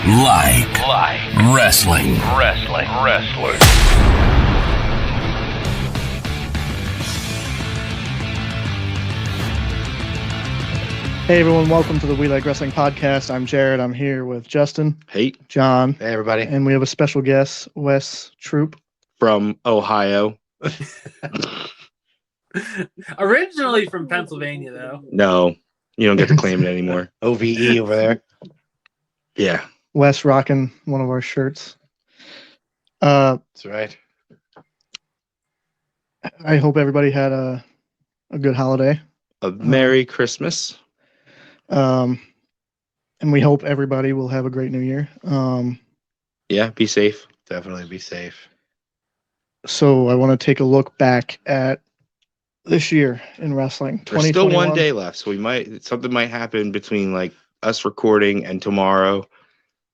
Wrestling. Hey everyone, welcome to the We Like Wrestling podcast. I'm Jared. I'm here with Justin. Hey. John. Hey everybody. And we have a special guest, Wes Troop. From Ohio. Originally from Pennsylvania, though. No, you don't get to claim it anymore. OVE over there. Yeah. Wes rocking one of our shirts. That's right. I hope everybody had a good holiday. A Merry Christmas. And we hope everybody will have a great New Year. Yeah, be safe. Definitely be safe. So I want to take a look back at this year in wrestling. There's still 1 day left, so something might happen between like us recording and tomorrow.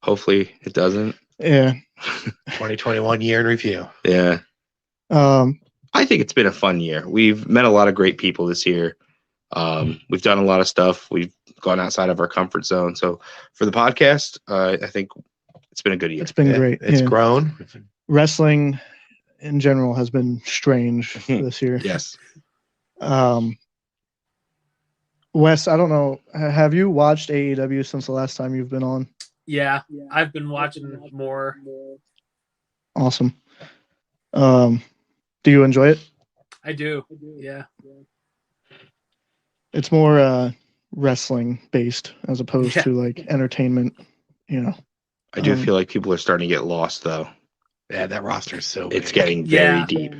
Hopefully it doesn't. Yeah. 2021 year in review. Yeah. I think it's been a fun year. We've met a lot of great people this year. We've done a lot of stuff. We've gone outside of our comfort zone. So for the podcast, I think it's been a good year. It's been great. It's grown. Wrestling in general has been strange this year. Yes. Wes, I don't know. Have you watched AEW since the last time you've been on? Yeah, I've been watching more. Awesome. Do you enjoy it? I do. Yeah. It's more wrestling based as opposed to like entertainment, you know. I do feel like people are starting to get lost though. Yeah, that roster is so It's big. getting very deep.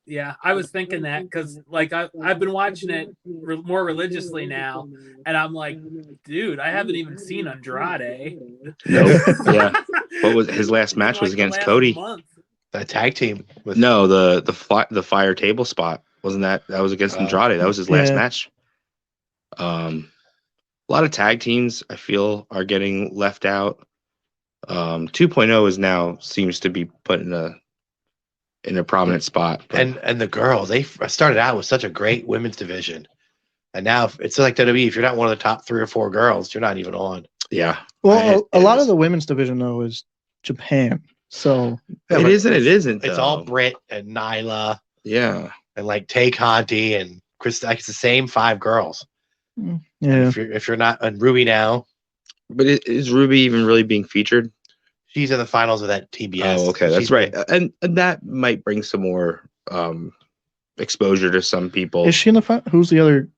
Yeah, I was thinking that because like I've been watching it more religiously now, and I'm like, dude, I haven't even seen Andrade. Nope. Yeah. What was his last match? Was against Cody. That tag team with the fire table spot. Wasn't that was against Andrade? That was his last match. A lot of tag teams I feel are getting left out. 2.0 is now seems to be put in a prominent spot. and the girls, they started out with such a great women's division, and now it's like WWE. If you're not one of the top 3 or 4 girls, you're not even on. Yeah. Well, a lot of the women's division though is Japan. So it isn't. It isn't. It's all Britt and Nyla. Yeah. And like Tay Conti and Chris. Like it's the same 5 girls. Yeah. If you're not on Ruby now, but is Ruby even really being featured? She's in the finals of that TBS. Oh, okay, that's right. And that might bring some more exposure to some people. Is she in the front? Who's the other?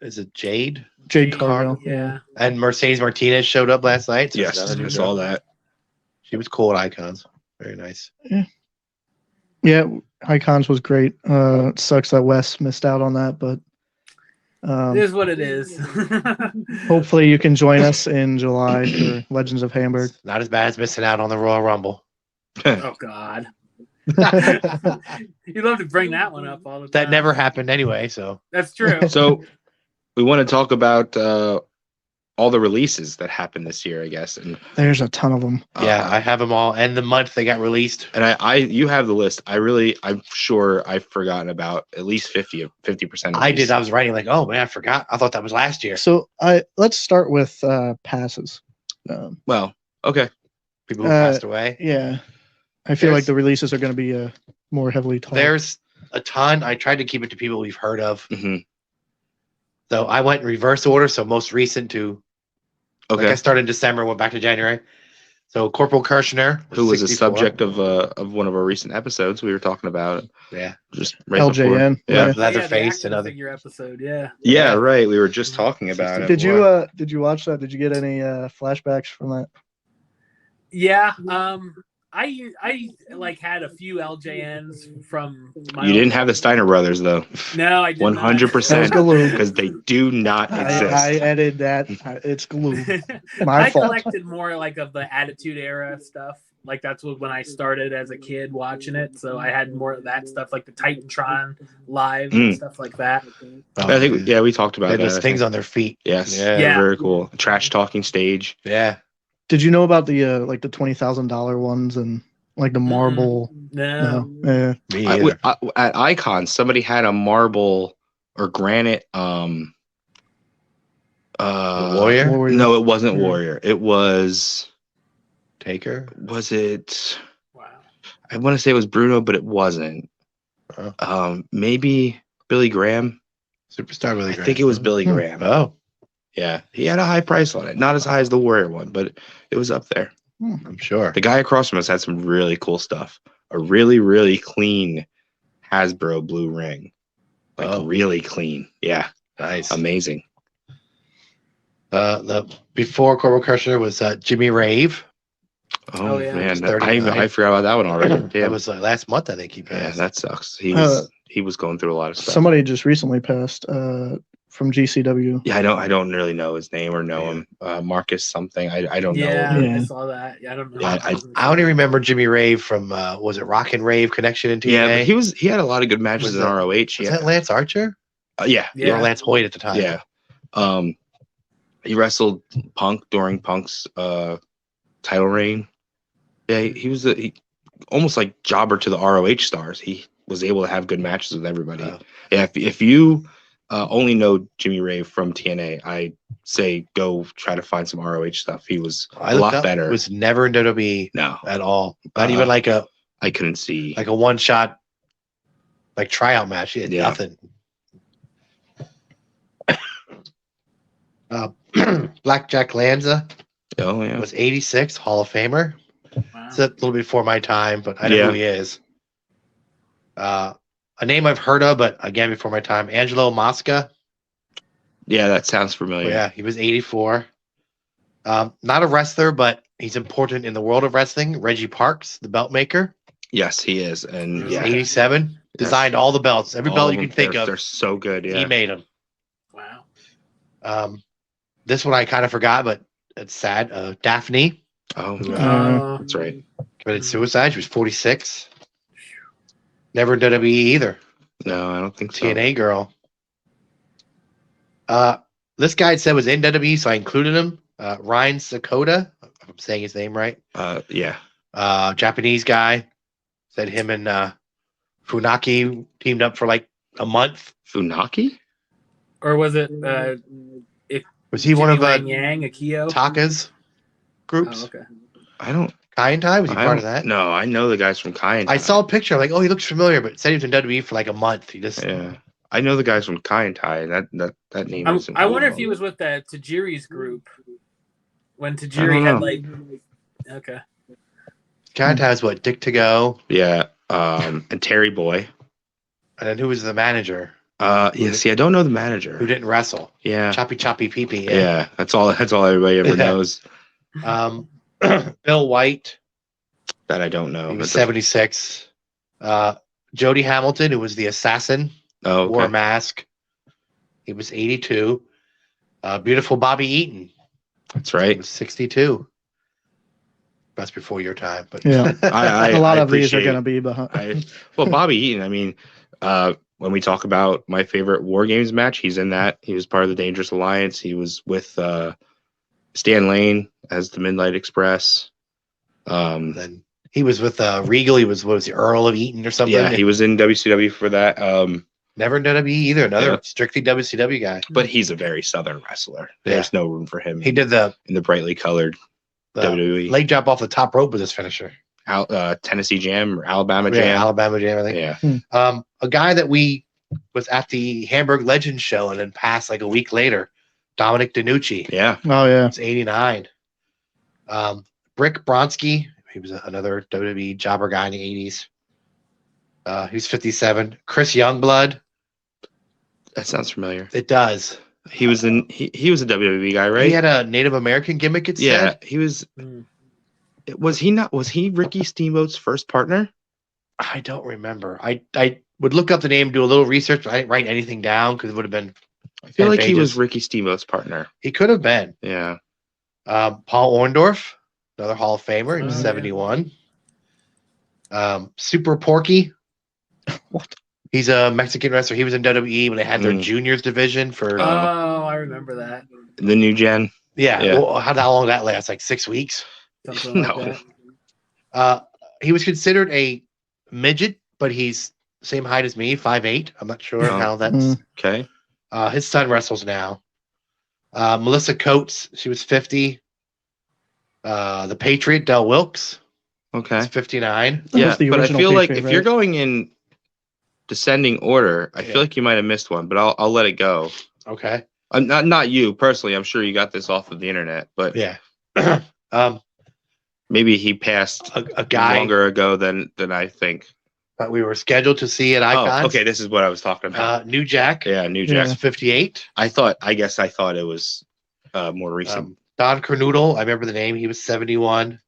Is it Jade? Jade Cargill. Yeah. And Mercedes Martinez showed up last night. So Yes, I saw that. She was cool at Icons. Very nice. Yeah, Icons was great. It sucks that Wes missed out on that, but it is what it is. hopefully you can join us in July for Legends of Hamburg. It's not as bad as missing out on the Royal Rumble. Oh God. You love to bring that one up all the time. That never happened anyway, so That's true. So we want to talk about all the releases that happened this year, I guess. And There's a ton of them. yeah, I have them all. And the month they got released. And you have the list. I'm sure I've forgotten about at least 50%. I did. I was writing like, oh man, I forgot. I thought that was last year. So let's start with passes. Well, okay. People who passed away. Yeah, I feel like the releases are going to be more heavily talked. There's a ton. I tried to keep it to people we've heard of. Mm-hmm. So I went in reverse order. So most recent to. Okay. Like I started in December, went back to January. So Corporal Kirchner, who was 64. a subject of one of our recent episodes, we were talking about. Yeah, just right LJN. Before. Yeah, Leatherface and and other. figure episode. Yeah. Yeah, right. We were just talking about it. Did you watch that? Did you get any flashbacks from that? Yeah. I like had a few LJNs from. You didn't have the Steiner brothers though. No, I didn't. 100% because they do not exist. I edited that. It's glue. I fault. collected more like of the Attitude Era stuff. Like that's when I started as a kid watching it. So I had more of that stuff, like the Titantron live and stuff like that. I think we talked about They had that. those things on their feet. Yes. Yeah. Very cool. Trash talking stage. Yeah. Did you know about the like the $20,000 ones and like the marble? No. Yeah. Me either. At Icon, somebody had a marble or granite. Warrior? No, it wasn't Warrior. It was Taker. Was it? Wow. I want to say it was Bruno, but it wasn't. Maybe Billy Graham. Superstar Billy I Graham. think it was Billy Graham. Oh, Yeah, he had a high price on it. Not as high as the Warrior one, but it was up there. I'm sure. The guy across from us had some really cool stuff. A really, really clean Hasbro blue ring. Like really clean. Yeah. Nice. Amazing. Before Corporal Kirchner was Jimmy Rave. Oh, yeah. man. 39. I forgot about that one already. That Damn. was last month, I think he Yeah, passed. that sucks. He was going through a lot of stuff. Somebody just recently passed from GCW. Yeah, I don't really know his name or know him. Marcus something. I don't know. Yeah, Yeah. I saw that. Yeah, I don't know. Yeah, I only remember Jimmy Rave from was it Rock and Rave Connection in TNA? Yeah, but he had a lot of good matches in ROH. Was Yeah. that Lance Archer? Yeah. Or Lance Hoyt at the time? Yeah. He wrestled Punk during Punk's title reign. Yeah, he was almost like jobber to the ROH stars. He was able to have good matches with everybody. Yeah, if you only know Jimmy Rave from TNA, I say go try to find some ROH stuff. He was a lot better. He was never in WWE at all. Not even like I couldn't see like a one shot like tryout match. He had nothing. Blackjack Lanza was 86, Hall of Famer. Wow. It's a little before my time, but I know who he is. A name I've heard of, but again, before my time. Angelo Mosca. Yeah, that sounds familiar. Yeah, he was 84. Not a wrestler, but he's important in the world of wrestling. Reggie Parks, the belt maker. Yes, he is. And He's 87. Designed all the belts. Every belt you can think of. They're so good. Yeah. He made them. Wow. This one I kind of forgot, but it's sad. Daphne. Oh, that's right. Committed suicide. She was 46. Never in WWE either. No, I don't think so. TNA girl. This guy said was in WWE, so I included him. Ryan Sakota, if I'm saying his name right. Yeah. Japanese guy. Said him and Funaki teamed up for like a month. Funaki? Or was it Was he one of Yang, Akio? Taka's groups? Oh, okay. I don't. Kai and Tai? Was he part of that? No, I know the guys from Kai and Tai. I saw a picture. I'm like, oh, he looks familiar, but said he was in WWE for like a month. He just I know the guys from Kai and Tai, and that name. I wonder if he was with that Tajiri's group when Tajiri had like. Okay. Kai and Tai was what? Dick to Go. Yeah. And Terry Boy. And then who was the manager? See, I don't know the manager who didn't wrestle. Yeah. Choppy Pee Pee. Yeah, that's all everybody ever knows. Bill White. That I don't know. He was 76. Jody Hamilton, who was the assassin, wore a mask. He was 82. Beautiful Bobby Eaton. That's right. He was 62. That's before your time, but yeah, a lot of these are going to be behind. Well, Bobby Eaton. I mean, when we talk about my favorite War Games match, he's in that. He was part of the Dangerous Alliance. He was with Stan Lane as the Midnight Express. Then he was with Regal. He was the Earl of Eaton or something? Yeah, he was in WCW for that. Never in WWE either. Another strictly WCW guy. But he's a very Southern wrestler. There's no room for him. He did in the brightly colored WWE. Leg drop off the top rope was his finisher. Tennessee Jam or Alabama Jam. Yeah, Alabama Jam, I think. Yeah. A guy that was at the Hamburg Legends show and then passed like a week later, Dominic DiNucci. Yeah. Oh, yeah. It's 89. Brick Bronski. He was another WWE jobber guy in the 80s. He was 57. Chris Youngblood. That sounds familiar. It does. He was a WWE guy, right? He had a Native American gimmick, it said. He was. Was he Ricky Steamboat's first partner? I don't remember. I would look up the name, do a little research, but I didn't write anything down because it would have been. I feel like he was Ricky Steamboat's partner. He could have been. Yeah. Paul Orndorff, another Hall of Famer. He was 71. Super Porky. What? He's a Mexican wrestler. He was in WWE when they had their juniors division for. Oh, I remember that. The New Gen. Yeah. Well, how long did that last? Like 6 weeks? Something like No. that. He was considered a midget, but he's same height as me, 5'8". I'm not sure how that's. Okay. His son wrestles now. Melissa Coates, she was 50. The Patriot, Del Wilkes. Okay. It's 59. Yeah, the but I original feel like Patriot, if you're right? going in descending order, I feel like you might have missed one, but I'll let it go. Okay. Not you personally. I'm sure you got this off of the internet, but Yeah. maybe he passed a guy longer ago than I think. that we were scheduled to see at Icons. Oh, okay. This is what I was talking about. New Jack. Yeah, New Jack. It's 58. I guess I thought it was more recent. Don Kernoodle, I remember the name. He was 71.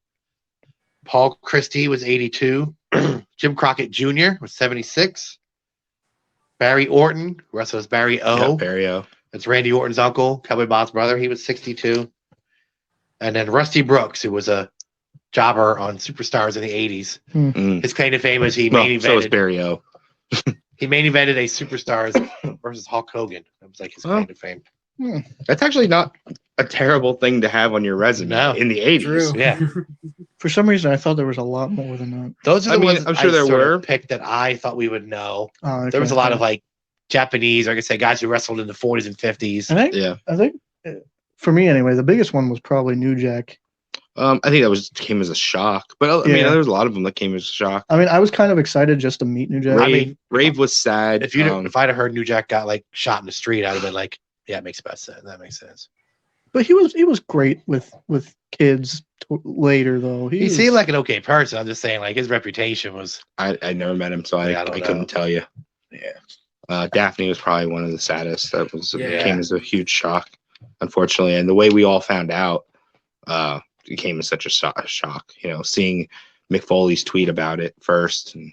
Paul Christie was 82. Jim Crockett Jr. was 76. Barry Orton, who wrestles Barry O. Yeah, Barry O. That's Randy Orton's uncle, Cowboy Bob's brother. He was 62. And then Rusty Brooks, who was a jobber on Superstars in the 80s. His claim to fame is he main evented. So was Barry O. He main evented a Superstars versus Hulk Hogan. That was like his claim to fame. That's actually not a terrible thing to have on your resume in the 80s. True. Yeah. For some reason, I thought there was a lot more than that. Those are the ones I'm sure there were picked that I thought we would know. Okay. There was a lot of like Japanese, like I said, guys who wrestled in the 40s and 50s. I think for me anyway, the biggest one was probably New Jack. I think that came as a shock, but I mean, there was a lot of them that came as a shock. I mean, I was kind of excited just to meet New Jack. Rave was sad. If I'd have heard New Jack got like shot in the street, I'd have been like, yeah, it makes best sense. That makes sense. But he was great with kids later though. He seemed like an okay person. I'm just saying, like his reputation was. I never met him, so I couldn't tell you. Yeah. Daphne was probably one of the saddest. That came as a huge shock, unfortunately, and the way we all found out, it came as such a shock. You know, seeing Mick Foley's tweet about it first, and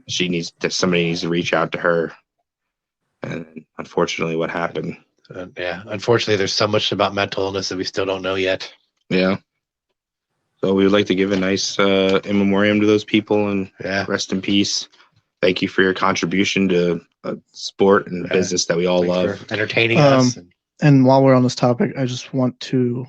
somebody needs to reach out to her, and unfortunately, what happened. Unfortunately, there's so much about mental illness that we still don't know yet. Yeah. So we would like to give a nice in memoriam to those people and rest in peace. Thank you for your contribution to a sport and business that we all love. For entertaining us. And while we're on this topic, I just want to,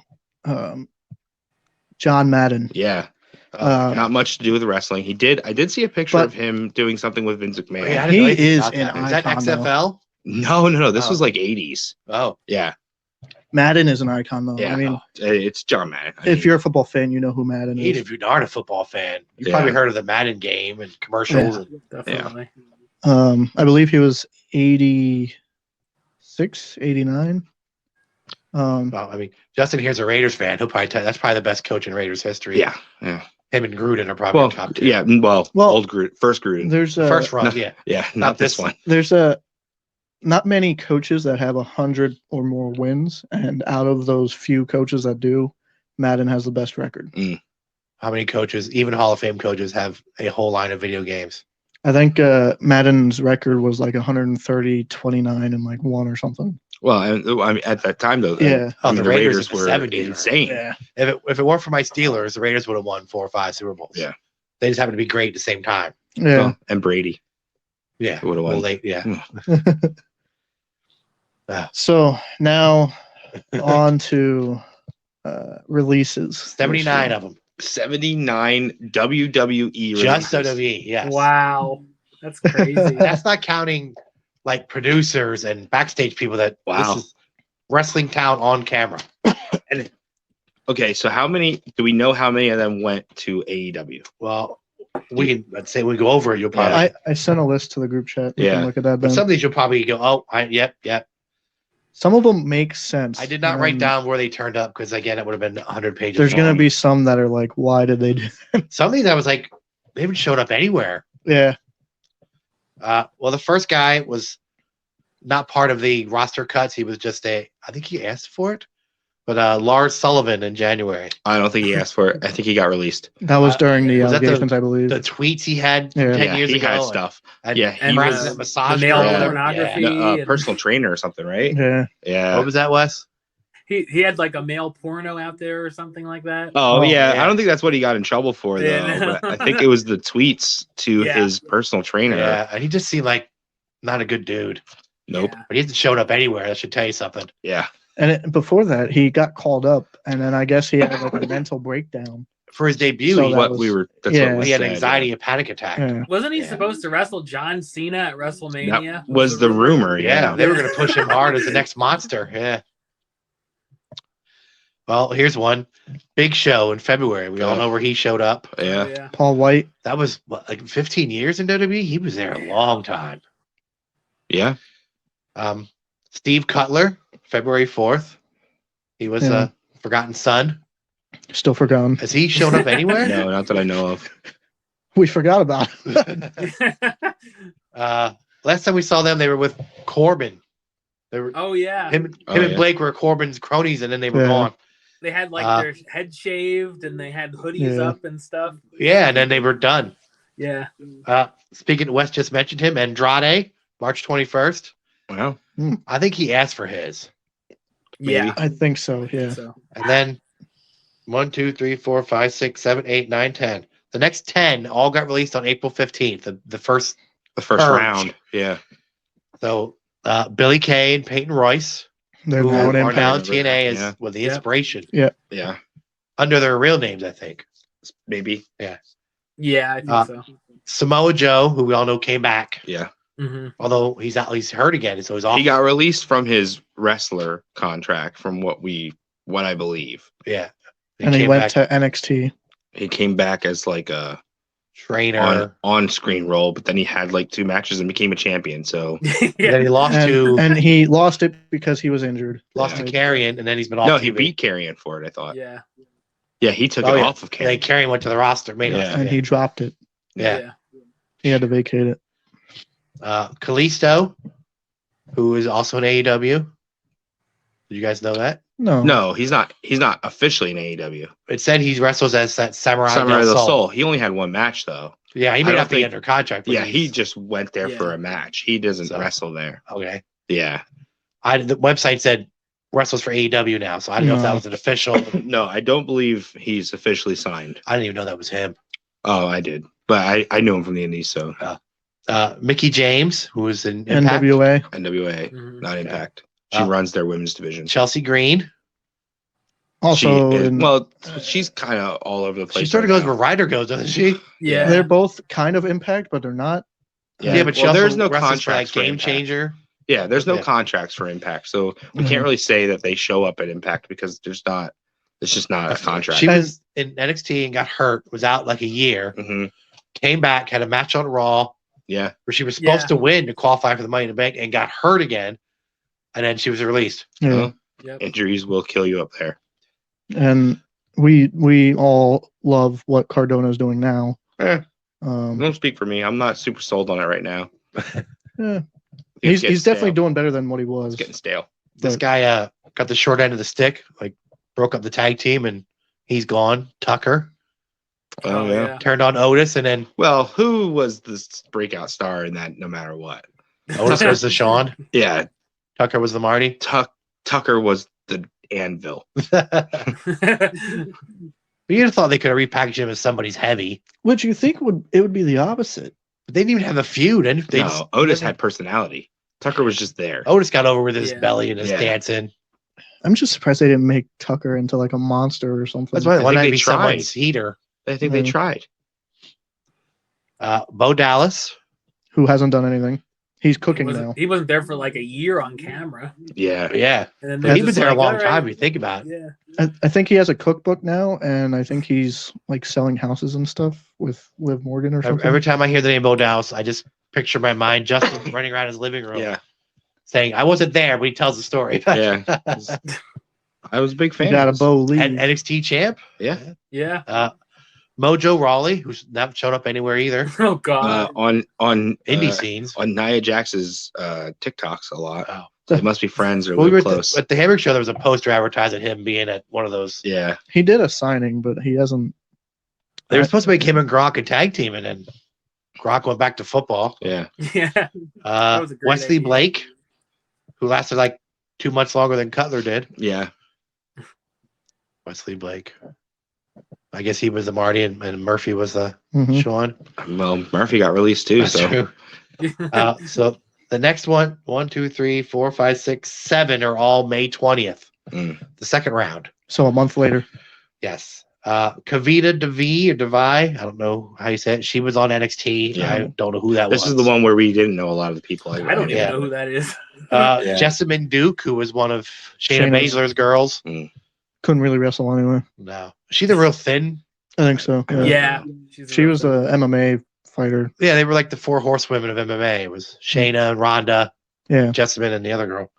John Madden. Yeah. Not much to do with wrestling. I did see a picture of him doing something with Vince McMahon. He is an icon. Is that XFL? No. This was like 80s. Oh. Yeah. Madden is an icon, though. Yeah, I mean, it's John Madden. If you're a football fan, you know who Madden is. Even if you're not a football fan, you've probably heard of the Madden game and commercials. Definitely. I believe he was 86, 89. Well, I mean, Justin here's a Raiders fan. He'll probably tell that's probably the best coach in Raiders history. Yeah. Him and Gruden are probably top two. Yeah, well, old Gruden, first Gruden. There's first run, not this one. There's not many coaches that have 100 or more wins, and out of those few coaches that do, Madden has the best record. How many coaches, even Hall of Fame coaches, have a whole line of video games? I think Madden's record was like 130, 29, and like 1 or something. Well, I mean, at that time though, the Raiders were 70s insane. Yeah. If it weren't for my Steelers, the Raiders would have won 4 or 5 Super Bowls. Yeah, they just happened to be great at the same time. Yeah, well, and Brady. Yeah, would have won. So now on to releases. 79 of them. 79 WWE releases. Just WWE, yes. Wow. That's crazy. That's not counting like producers and backstage people that this is Wrestling Town on camera. Okay, so do we know how many of them went to AEW? Well, let's say we go over it, you'll probably I sent a list to the group chat. You can look at that. But some of these you'll probably go, yep. Some of them make sense. I did not write down where they turned up because again it would have been 100 pages. There's going to be some that are like, why did they do that? Some of these I was like, they haven't showed up anywhere. Yeah. Well, the first guy was not part of the roster cuts. He was just I think he asked for it. But Lars Sullivan in January. I don't think he asked for it. I think he got released. That was during the allegations, I believe. The tweets he had 10 years ago. He had stuff. And he was massage the male pornography. Personal trainer or something, right? Yeah. What was that, Wes? He had like a male porno out there or something like that. Oh yeah. I don't think that's what he got in trouble for though. But I think it was the tweets to his personal trainer. Yeah, and he just seemed like not a good dude. Nope. Yeah. But he hasn't showed up anywhere. That should tell you something. Yeah. And before that, he got called up, and then I guess he had like a mental breakdown for his debut. So he had anxiety, a panic attack. Yeah. Wasn't he supposed to wrestle John Cena at WrestleMania? That was the rumor. Yeah, they were going to push him hard as the next monster. Yeah. Well, here's one. Big Show in February. We all know where he showed up. Yeah. Yeah. Paul White. That was what, like 15 years in WWE? He was there a long time. Yeah. Steve Cutler, February 4th. He was a Forgotten Son. Still forgotten. Has he shown up anywhere? No, not that I know of. We forgot about it. Last time we saw them, they were with Corbin. They were Oh yeah. him and Blake were Corbin's cronies, and then they were gone. They had like their head shaved and they had hoodies up and stuff. Yeah, and then they were done. Yeah. Speaking of, Wes just mentioned him, Andrade, March 21st. Wow. I think he asked for his. Yeah. I think so. Yeah. So. And then 1, 2, 3, 4, 5, 6, 7, 8, 9, 10. The next 10 all got released on April 15th, the first purge. Round. Yeah. So Billy Kay and Peyton Royce, They're who now are in now in Impact. TNA, is Yeah. with the inspiration. Yeah. Under their real names, I think. Maybe. Yeah, I think so. Samoa Joe, who we all know came back, Yeah. Mm-hmm. although he's hurt again, so he's off. He got released from his wrestler contract, from what I believe. Yeah. And he came went back to NXT. He came back as like a trainer. on-screen role, but then he had like 2 matches and became a champion. So And then he lost And he lost it because he was injured. to Carrion, and then he's been off. no, he TV. beat Carrion for it. I thought. Yeah. Yeah, he took it off of And then Carrion. Carrion went to the roster, main roster. And he dropped it. Yeah. He had to vacate it. Kalisto, who is also in AEW. Did you guys know that? No, he's not. He's not officially in AEW. It said he wrestles as that Samurai Samurai del del Sol. Sol. He only had 1 match though. Yeah, he may I don't not be think- under contract. But Yeah, he just went there for Yeah. a match. He doesn't So- wrestle there. okay. Yeah. The website said wrestles for AEW now, so I don't know if that No. was an official. No, I don't believe he's officially signed. I didn't even know that was him. Oh, I did, but I knew him from the Indies, so Mickey James, who was in Impact. NWA. NWA, Mhm. not Impact. She Oh. runs their women's division. Chelsea Green. Also, She is- in- well, she's kind of all over the place. She sort of right goes now. where Ryder goes, doesn't she? Yeah. they're both kind of Impact, but they're not. Yeah, but she well, also there's no wrestles for contracts that for Game Impact. Changer. Yeah, there's no Yeah. contracts for Impact, so we Mhm. can't really say that they show up at Impact because there's not. It's just not a contract. She was in NXT and got hurt, was out like a year, hmm came back, had a match on Raw Yeah, where she was supposed Yeah. to win to qualify for the Money in the Bank and got hurt again, and then she was released. Yeah. Oh. Yep. injuries will kill you up there. And we all love what Cardona's doing now. Eh, Um, don't speak for me. I'm not super sold on it right now. yeah. It's He's definitely stale. doing better than what he was. It's getting stale. This But- guy got the short end of the stick, like broke up the tag team, and he's gone. Tucker Oh, yeah. turned on Otis, and then Well, who was this breakout star in that? No matter what. Otis was the Sean. Yeah, Tucker was the Marty. Tucker was the Anvil. You'd have thought they could have repackaged him as somebody's heavy, Which you think would be the opposite. but they didn't even have a feud. And they No, just, Otis had personality. Tucker was just there. Otis got over with his Yeah. belly and his Yeah. dancing. I'm just surprised they didn't make Tucker into like a monster or something. That's why I why think not they be tried. someone's heater. I think they Mhm. tried. Bo Dallas. Who hasn't done anything? He's cooking now. He wasn't there for like a year on camera. Yeah. Yeah, And then But they're he's been just there a like, long "All right." time. If you think about it. Yeah. I think he has a cookbook now, and I think he's like selling houses and stuff with Liv Morgan or something. Every time I hear the name Bo Dallas, I just picture in my mind Justin running around his living room, Yeah. saying, "I wasn't there," but he tells the story. Yeah. I was a big He fan. got a Bo Lee. And NXT champ, Yeah. Yeah. Mojo Raleigh, who's not shown up anywhere either. Oh God. On Indie scenes. on Nia Jax's TikToks a lot. Oh. They must be friends or Well, we live were at close. at the Hamburg show. There was a poster advertising him being at one of those. Yeah. He did a signing, but he hasn't. They were supposed to make him and Gronk a tag team, and then Gronk went back to football. Yeah. Yeah. was a great Wesley idea. Blake, who lasted like 2 months longer than Cutler did. Yeah. Wesley Blake. I guess he was the Marty, and Murphy was the Mhm. Sean. Well, Murphy got released too. That's So true. So the next one, 1, 2, 3, 4, 5, 6, 7 are all May 20th. Mm. The second round. So a month later. Yes. Kavita Devi or Devi, I don't know how you say it. She was on NXT. Yeah. I don't know who that this was. is the one where we didn't know a lot of the people. I don't even Yeah. know who that is. Yeah. Jessamine Duke, who was one of Shayna Shayna's- Baszler's girls. Mm. couldn't really wrestle anyway. No. She's a real thin. I think so. Yeah. Yeah. She was a MMA fighter. Yeah, they were like the 4 horsewomen of MMA. It was Shayna, Ronda, Yeah. Jessamine, and the other girl.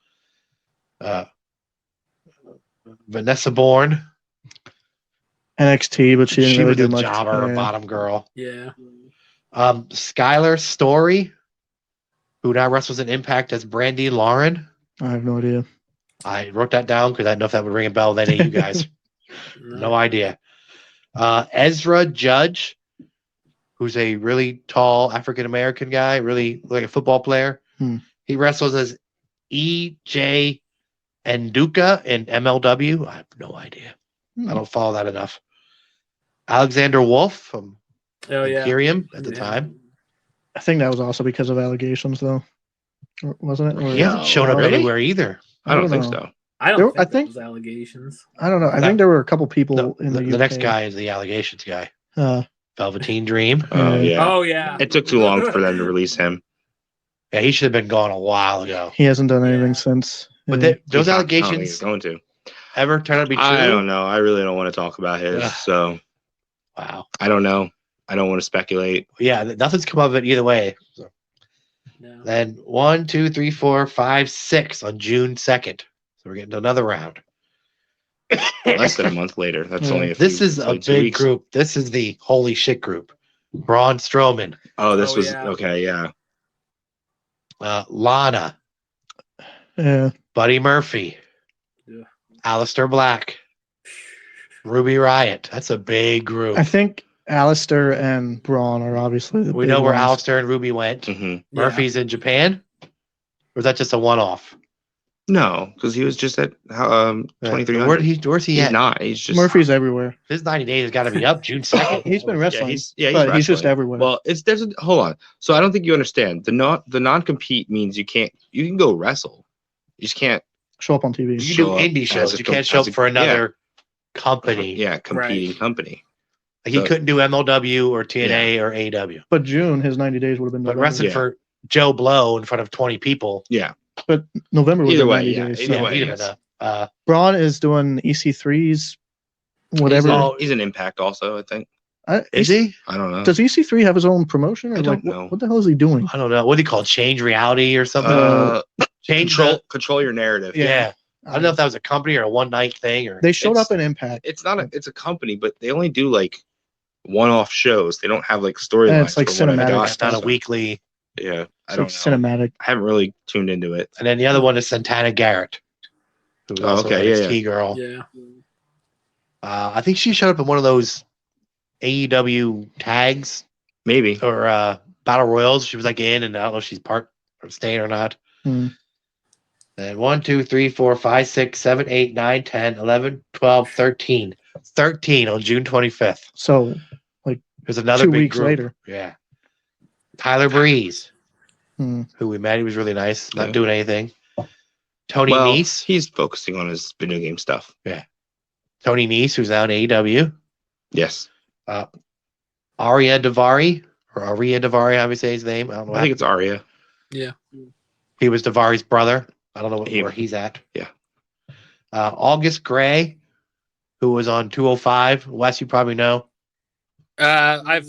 Vanessa Bourne. NXT, but she didn't She really was do a much. jobber, Yeah. bottom girl. Yeah. Skylar Story, who now wrestles in Impact as Brandy Lauren. I have no idea. I wrote that down because I didn't know if that would ring a bell with any of you guys. No idea. Ezra Judge, who's a really tall African-American guy, really like a football player. He wrestles as E.J. Nduka in MLW. I have no idea. I don't follow that enough. Alexander Wolfe from Imperium at the time. I think that was also because of allegations, though. Wasn't it? Or, He hasn't shown up really? anywhere either. I don't think know. so. I don't I think think- those allegations. I don't know. I think there were a couple people No, in the the UK. next guy is the allegations guy. Uh, Velveteen Dream. Oh yeah. Oh yeah. It took too long for them to release him. Yeah, he should have been gone a while ago. he hasn't done anything Yeah. since. But Yeah. those I don't think he's allegations going to. ever turn out to be true? I don't know. I really don't want to talk about his. Ugh. So Wow. I don't know. I don't want to speculate. Yeah, nothing's come of it either way. So. No. Then 1, 2, 3, 4, 5, 6 on June 2nd. So we're getting to another round. Less than a month later. That's Yeah. only a This few- is a only 2 big weeks. group. This is the holy shit group. Braun Strowman, Oh, this Oh, was yeah. okay. Yeah. Lana, Yeah. Buddy Murphy, Yeah. Aleister Black, Ruby Riot. That's a big group. I think Alistair and Braun are obviously the We big know where ones. Alistair and Ruby went. hmm Murphy's in Japan? Or is that just a one-off? No, because he was just at 2300. Where's he He's at? not. He's just Murphy's everywhere. His 90 days has got to be up June 2nd. He's been wrestling, he's but he's just wrestling. everywhere. Well, hold on. So I don't think you understand. The non-compete means you can go wrestle. You just can't. Show up on TV. You can show do up indie as shows. a You com- can't show as up a- for another company. Yeah, competing Right. company. Like he So- couldn't do MLW or TNA or AEW. But June, his 90 days would have been But November. wrestling Yeah. for Joe Blow in front of 20 people. Yeah. But November was Either the way, 90 yeah, days. either so. way. he'd yes. have been Braun is doing EC3s, whatever. He's an Impact also. I think. is he? I don't know. Does EC3 have his own promotion? Or I don't like, know. What the hell is he doing? I don't know. What do you call it? Change reality or something? Change Control your narrative. Yeah. I don't know if that was a company or a one-night thing or. They showed It's- up in Impact. It's not it's a company, but they only do like one-off shows. They don't have like Yeah, storylines. it's like for what I cinematic got. It's not a So, weekly. Yeah, I It's don't like know. cinematic. I haven't really tuned into it. And then the other one is Santana Garrett. Who's Oh, also okay, an yeah, NXT girl. Yeah. I think she showed up in one of those AEW tags Maybe. or battle royals. She was like in, and I don't know if she's part of staying or not. Hmm. And 1, 2, 3, 4, 5, 6, 7, 8, 9, 10, 11, 12, 13. 13 on June 25th. So There's another 2 big weeks group. later. Yeah. Tyler Breeze, Hmm. who we met. He was really nice, not Yeah. doing anything. Tony Well, Nese. he's focusing on his video game stuff. Tony Nese, who's now in AEW. Yes, Arya Davari, or Arya Davari, how we say his name. I don't know. I think it's Arya. Yeah. He was Davari's brother. I don't know He- where he's at. Yeah. August Gray, who was on 205. Wes, you probably know. I've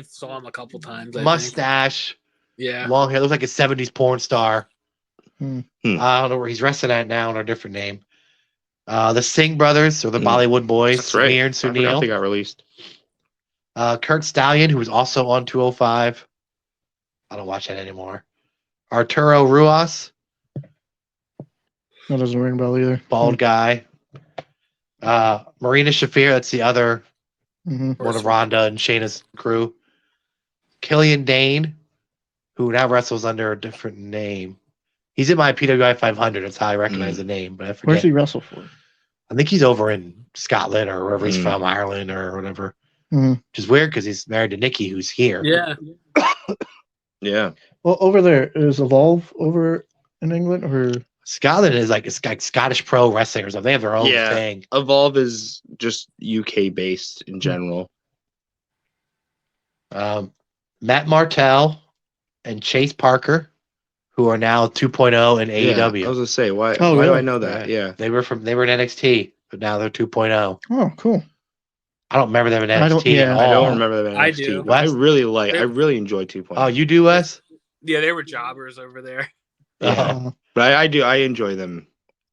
saw him a couple times. I think. Mustache, Yeah. long hair, looks like a 70s porn star. Hmm. I don't know where he's wrestling at now under a different name. The Singh brothers, or the Hmm. Bollywood boys, That's right. Samir and I forgot they Sunil. got released. Kurt Stallion, who was also on 205. I don't watch that anymore. Arturo Ruas, That doesn't ring a bell either. bald guy. Marina Shafir, that's the other Hmm. one of Ronda and Shayna's crew. Killian Dane, who now wrestles under a different name. He's in my PWI 500. That's how I recognize the name, but I forget. Where's he wrestle for? I think he's over in Scotland or wherever he's Mm. from, Ireland or whatever. Mhm. Which is weird because he's married to Nikki, who's here. Yeah. Yeah. Well, over there is Evolve over in England, or Scotland is like, it's like Scottish pro wrestling or something. They have their own Yeah. thing. Evolve is just UK based in general. Matt Martell and Chase Parker, who are now 2.0 in Yeah, AEW. I was gonna say why. Oh, why do really? I know that? Yeah. They were in NXT. but now they're 2.0. Oh, cool. I don't remember them in I NXT don't- at yeah. all. I don't remember that in I NXT, do. but I Wes? really enjoy 2.0. Oh, you do, Wes? Yeah, they were jobbers over there. Yeah. Oh. But I do. I enjoy them.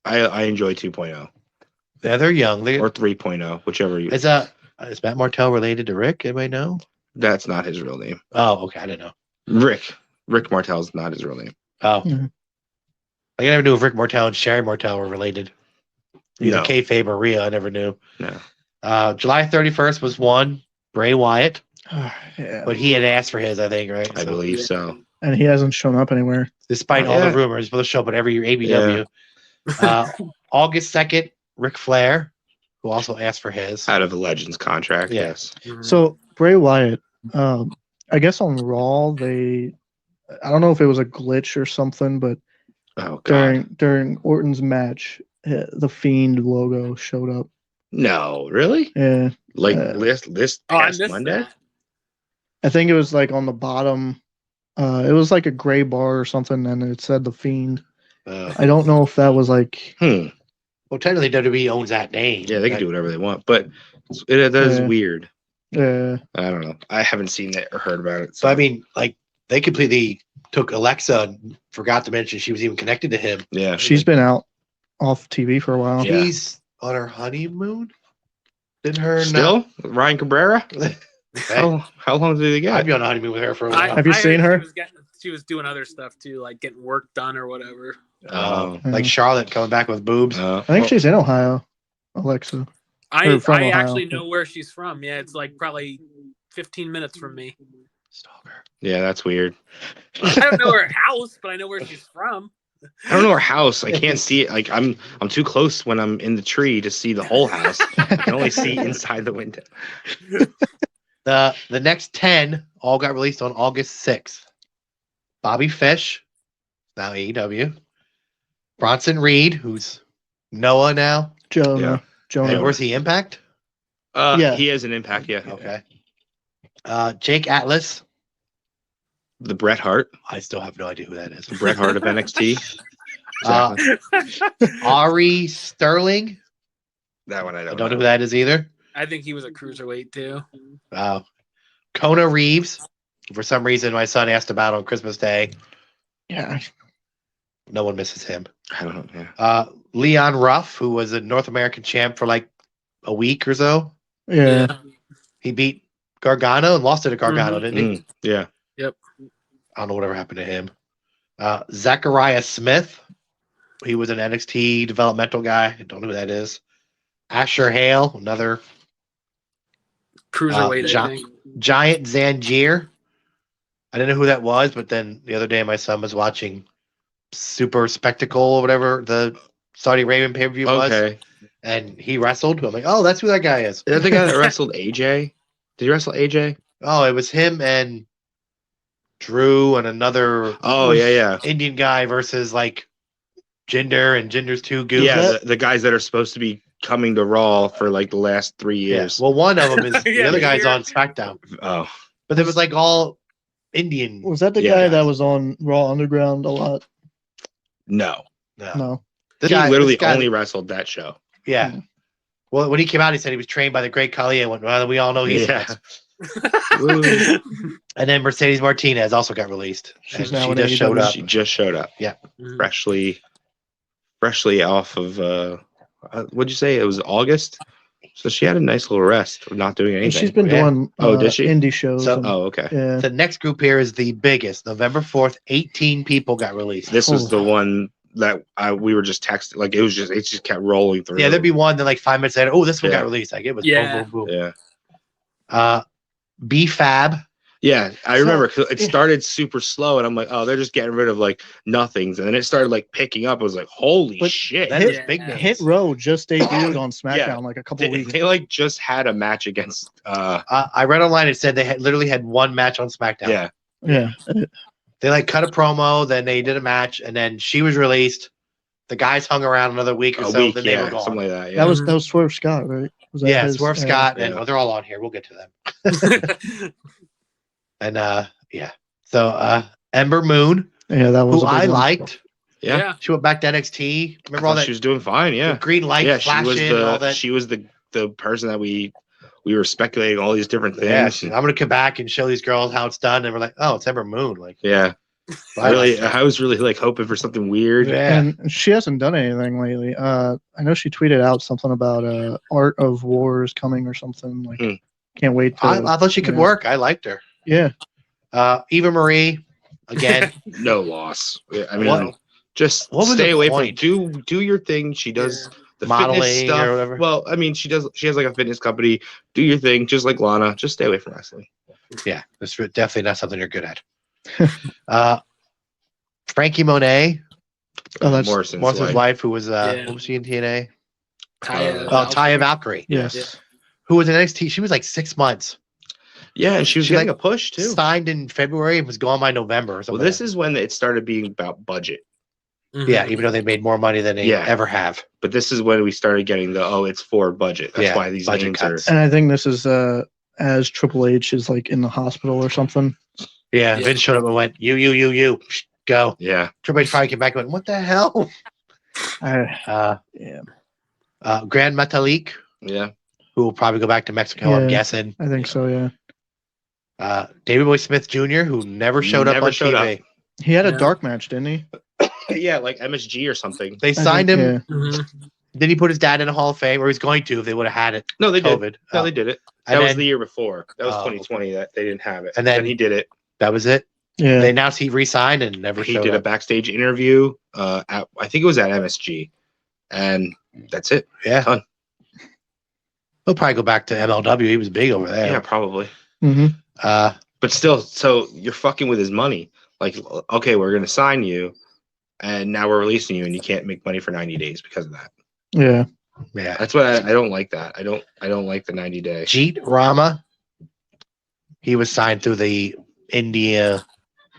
I enjoy 2.0 Yeah, they're young. or 3.0, whichever you. Is Matt Martell related to Rick? Anybody know? That's not his real name. Oh, okay. I didn't know. Rick Martell's not his real name. Oh. Mhm. I never knew if Rick Martell and Sherry Martell were related. Either No. kayfabe or Rhea, I never knew. No. July 31st was one, Bray Wyatt, Yeah. but he had asked for his, I think, right? I believe so. And he hasn't shown up anywhere. Despite Not all the yet. rumors, for the show, but every year ABW. August 2nd, Ric Flair, who also asked for his. Out of a Legends contract. Yeah. Yes. So Bray Wyatt, I guess on Raw I don't know if it was a glitch or something, but Oh God. during Orton's match, the Fiend logo showed up. No, really? Yeah, Like Uh, this Oh, I past missed Monday? that. I think it was like on the bottom. It was like a gray bar or something, and it said the Fiend. I don't know if that was like. Well, technically, WWE owns that name. Yeah, they can do whatever they want, but that is Yeah. weird. Yeah, I don't know. I haven't seen it or heard about it. So, I mean, like, they completely took Alexa and forgot to mention she was even connected to him. yeah. she's been out off TV for a while. Yeah. She's on her honeymoon? Didn't her Still? Ryan Cabrera? not? How long did they I'd get? be on a honeymoon with her for a while. Have you seen heard her? She was doing other stuff too, like getting work done or whatever. Like Charlotte coming back with boobs. I think she's in Ohio, Alexa. I from Ohio. actually know where she's from. Yeah, it's like probably 15 minutes from me. Stalker. Yeah, that's weird. I don't know her house, but I know where she's from. I don't know her house. I can't see it. Like I'm too close when I'm in the tree to see the whole house. I can only see inside the window. The next 10 all got released on August 6th. Bobby Fish, now AEW. Bronson Reed, who's Noah now. Jonah. Yeah. Jonah. And where's he, Impact? Yeah. He has an impact. Yeah. Okay. Jake Atlas. The Bret Hart. I still have no idea who that is. The Bret Hart of NXT. Ari Sterling. That one I I don't don't know who that is either. I think he was a cruiserweight too. Kona Reeves. For some reason, my son asked about on Christmas Day. Yeah. No one misses him. I don't know. Yeah. Leon Ruff, who was a North American champ for like a week or so. Yeah. He beat Gargano and lost it to Gargano, didn't he? Yeah. I don't know whatever happened to him. Zachariah Smith. He was an NXT developmental guy. I don't know who that is. Asher Hale, another Cruiserweight, I think. Giant Zangier. I didn't know who that was, but then the other day my son was watching Super Spectacle or whatever the Saudi Arabian pay-per-view was. Okay. And he wrestled. I'm like, oh, that's who that guy is. Is that the guy that wrestled AJ? Did he wrestle AJ? Oh, it was him and Drew and another Oh yeah. Indian guy versus like Jinder, and Jinder's too goofy. Yeah, the guys that are supposed to be coming to Raw for like the last 3 years. Well, one of them is the Yeah, other guy's here. on SmackDown. Oh. But there was like all Indian. Was that the Yeah. guy that was on Raw Underground a lot? No. No. This He guy- literally this guy- only wrestled that show. Yeah. Well, when he came out, he said he was trained by the great Khali. I went, well, we all know he's Yeah. nuts. And then Mercedes Martinez also got released. She's And now she in just showed AEW. up. She just showed up. Mhm. Freshly off of what'd you say? It was August. So she had a nice little rest of not doing anything. And she's been Yeah. doing Did she? indie shows. So- and- Oh, okay. yeah. The next group here is the biggest. November 4th, 18 people got released. This was Holy- the one that we were just texting. Like it just kept rolling through. Yeah, there'd be one that like 5 minutes later, oh, this one Yeah. got released. Like it was Yeah. boom, boom, boom. Yeah. B-Fab. Yeah, I So- remember 'cause it yeah. started super slow, and I'm like, oh, they're just getting rid of like nothings, and then it started like picking up. I was like, holy But shit! That Hit- is big names. Hit Row just debuted on SmackDown Yeah. like a couple They, weeks. they like just had a match against. I read online it said they had literally had one match on SmackDown. Yeah, Yeah. They like cut a promo, then they did a match, and then she was released. The guys hung around another week or a so, week. then they Yeah, were gone. something like that. Yeah. That was Swerve Scott, right? Was that Yeah, his- Swerve Scott, and yeah. well, they're all on here. We'll get to them. And yeah. So Ember Moon, Yeah, that was who a big I one. liked, Yeah. She went back to NXT. I Remember all thought that? she was doing fine. Yeah. The green light Yeah. She flashing was and all the that. she was the person that we were speculating all these different Yeah, things. I'm gonna come back and show these girls how it's done, and we're like, oh, it's Ember Moon. Like, Yeah. wow. I was really like hoping for something weird. Yeah. And she hasn't done anything lately. I know she tweeted out something about Art of War is coming or something. Like, can't wait to. I thought she could work. I liked her. Yeah. Eva Marie, again. No loss. I mean, What- just what was stay the away point? from do your thing. She does the Modeling fitness stuff or whatever. Well, I mean, she has like a fitness company. Do your thing, just like Lana. Just stay away from wrestling. Yeah, that's definitely not something you're good at. Frankie Monet, Oh, that's Morrison's Morrison's wife, who was Yeah. what was she in TNA? Taya Taya Valkyrie, yes. who was in NXT. She was like 6 months. Yeah, and she was She, getting like, a push too. Signed in February and was gone by November or Well, something. this is when it started being about budget. Yeah, even though they made more money than they Yeah. ever have. But this is when we started getting it's for budget. That's Yeah, why these budget names cuts. And I think this is as Triple H is like in the hospital or something. Yeah, Yeah. Vince showed up and went, you, go. Yeah. Triple H probably came back and went, what the hell? Yeah. Grand Metalik, Yeah. who will probably go back to Mexico, I'm Yeah. guessing. I think so. Yeah. David Boy Smith Jr., who never showed up Never on showed TV. He had a Yeah. dark match, didn't he? Yeah, like MSG or something. They I signed think, him. yeah. Then he put his dad in the Hall of Fame, or he's going to if they would have had it. No, they did. COVID. No, Oh. they did it. And That was then- the year before. That was Oh, 2020 that they didn't have it. And then- he did it. That was it. Yeah. They announced he re-signed and never He showed did a up. backstage interview at I think it was at MSG. And that's it. Yeah. Done. He'll probably go back to MLW. He was big over Yeah, there. probably. hmm But still, so you're fucking with his money. Like, okay, we're gonna sign you, and now we're releasing you, and you can't make money for 90 days because of that. Yeah. Yeah. That's what I don't like. That I don't like the 90-day. Jeet Rama. He was signed through the India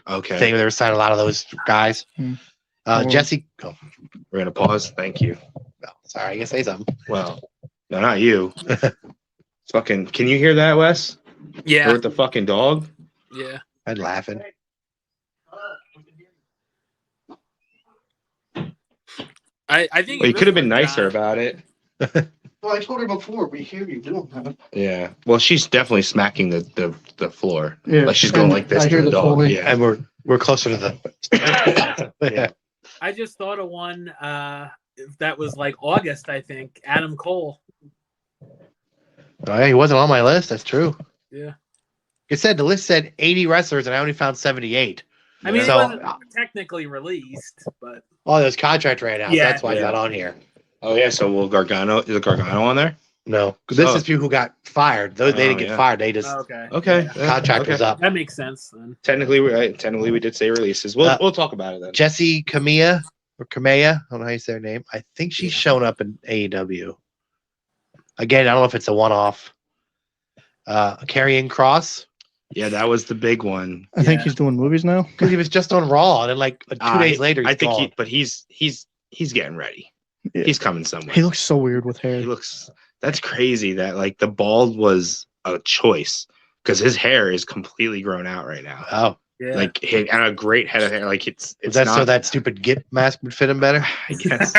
Okay, thing. They were signing a lot of those guys. Hmm. Jesse. Oh, we're gonna pause. Thank you. no, sorry, I can say something. Well, no, not you. Fucking, can you hear that, Wes? Yeah. Or with the fucking dog? Yeah. I'm laughing. I think Well, you this could have been one, nicer John, about it. Well, I told her before. We hear you. We don't have it. Yeah. Well, she's definitely smacking the floor. Yeah. Like she's going And like this I to hear the the dog. fully- Yeah. And we're closer to the. Yeah. I just thought of one that was like August, I think. Adam Cole. Oh, yeah, he wasn't on my list. That's true. Yeah. It said the list said 80 wrestlers, and I only found 78. I mean, So- it wasn't technically released, but Oh, those contract ran out. Yeah. That's why it's not on here. Oh yeah. So will Gargano is Gargano on there? No, because this Oh. is people who got fired. They didn't get yeah. fired. They just okay. Okay. contract okay. was up. That makes sense then. Technically, we did say releases. We'll talk about it then. Jesse Kamea or Kamea, I don't know how you say her name. I think she's shown up in AEW. Again, I don't know if it's a one-off. Karrion Cross, Yeah, that was the big one. I think Yeah. he's doing movies now. because he was just on Raw, and then like 2 days later, he's I think gone. he's getting ready. Yeah. He's coming somewhere. He looks so weird with hair. He looks. That's crazy. That like the bald was a choice because his hair is completely grown out right now. Oh, Yeah. Like and a great head of hair. Like it's that's not. so that stupid Git mask would fit him better. I guess.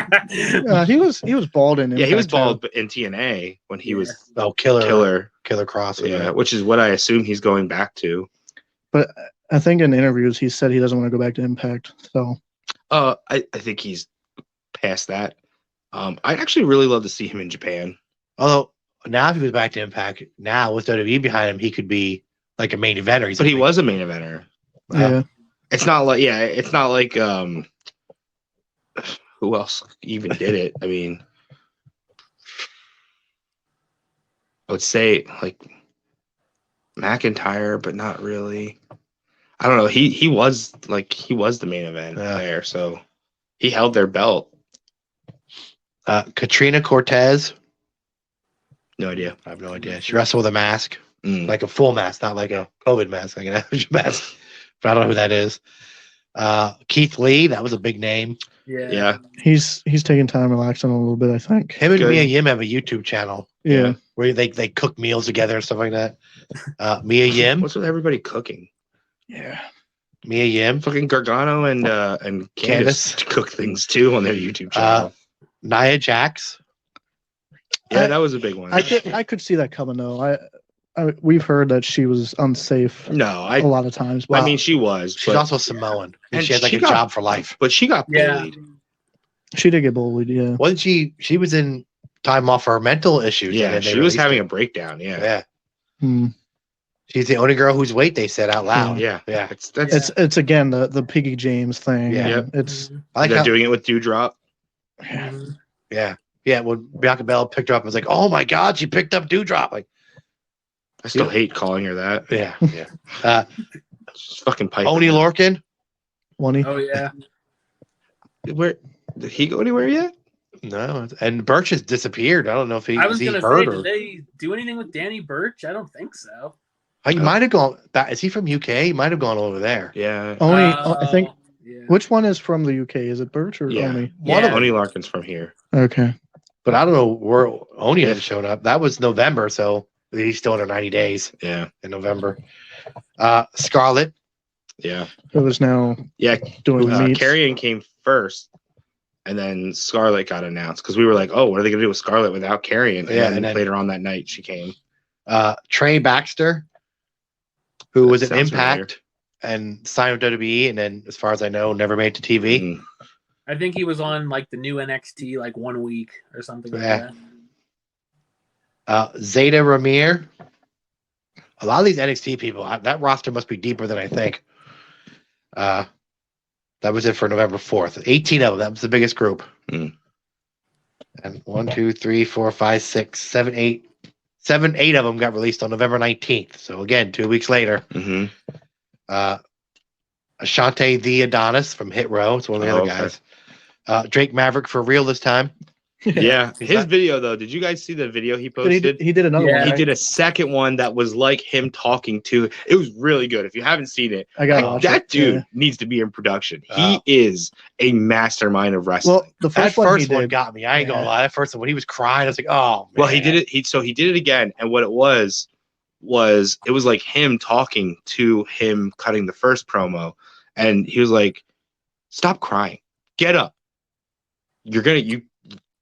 He was bald in. Yeah, he was Impact, too. bald but in TNA when he was Oh, Killer Yeah, Cross. whatever. which is what I assume he's going back to. But I think in interviews he said he doesn't want to go back to Impact. So I think he's past that. I'd actually really love to see him in Japan. Although now if he goes back to Impact, now with WWE behind him, he could be like a main eventer. But he was a main eventer. yeah, It's not like who else even did it? I mean, I would say like McIntyre, but not really. I don't know. He was the main event Yeah. there, so he held their belt. Katrina Cortez. No idea. I have no idea. She wrestled with a mask, Mm. like a full mask, not like a COVID mask, like an average mask. But I don't know who that is. Keith Lee, that was a big name. Yeah. he's taking time relaxing a little bit. I think. Him and Good. Mia Yim have a YouTube channel Yeah, where they cook meals together and stuff like that. Mia Yim. What's with everybody cooking? yeah. Mia Yim, Fucking Gargano and Candice Candice. cook things too on their YouTube channel. Nia Jax. Yeah, that was a big one. I could see that coming though. We've heard that she was unsafe a lot of times. I mean, she was. She's also Samoan, and she has like a job for life. But she got bullied. She did get bullied. Yeah. Wasn't she? She was in time off for her mental issues. Yeah, she was having a breakdown. Yeah. She's the only girl whose weight they said out loud. Yeah. It's again the Piggy James thing. Yeah. It's I like they're doing it with Dewdrop. Yeah. When Bianca Belair picked her up, I was like, "Oh my god, she picked up Dewdrop!" Like, I still hate calling her that. Yeah. She's fucking Piper. Oni Lorcan. Oh yeah. Where did he go anywhere yet? No, and Birch has disappeared. I don't know if he. I was he gonna heard say, or... did they do anything with Danny Burch? I don't think so. He might have gone. Is he from UK? He might have gone over there. Yeah. Oni. I think. Yeah. Which one is from the UK? Is it Birch or Oni? One of them. Oni Larkin's from here. Okay. But I don't know where Oni had shown up. That was November, so he's still under 90 days. Yeah. In November. Scarlett. Yeah. It was now. Yeah. Doing meets. Carrion came first, and then Scarlett got announced because we were like, "Oh, what are they gonna do with Scarlett without Carrion?" And then later on that night, she came. Trey Baxter, who was at Impact familiar. and signed with WWE, and then, as far as I know, never made to TV. I think he was on like the new NXT like 1 week or something like that. Zeta Ramir. A lot of these NXT people, that roster must be deeper than I think. That was it for November 4th. 18 of them. That was the biggest group. And 1, 2, 3, 4, 5, 6, 7, 8. 7, 8 of them got released on November 19th. So again, 2 weeks later. Ashante the Adonis from Hit Row. It's one of the other guys. Drake Maverick for real this time. Yeah. His video though, did you guys see the video he posted? He did another one. He did a second one that was like him talking to. It was really good. If you haven't seen it, that dude needs to be in production. He is a mastermind of wrestling. Well, the first one got me. I ain't gonna lie. That first one, when he was crying, I was like, "Oh." Man. Well, he did it. He did it again, and what it was it was like him talking to him cutting the first promo, and he was like, "Stop crying. Get up.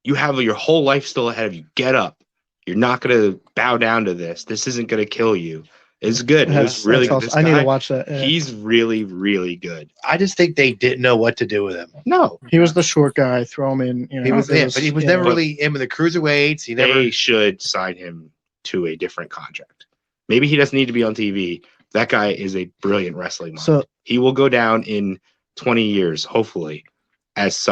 You have your whole life still ahead of you. Get up. You're not going to bow down to this. This isn't going to kill you." It's good. It was really good. I need to watch that. Yeah. He's really, really good. I just think they didn't know what to do with him. No. He was the short guy. Throw him in. He was but he was never really in with the cruiserweights. They should sign him to a different contract. Maybe he doesn't need to be on TV. That guy is a brilliant wrestling mind. So he will go down in 20 years, hopefully, as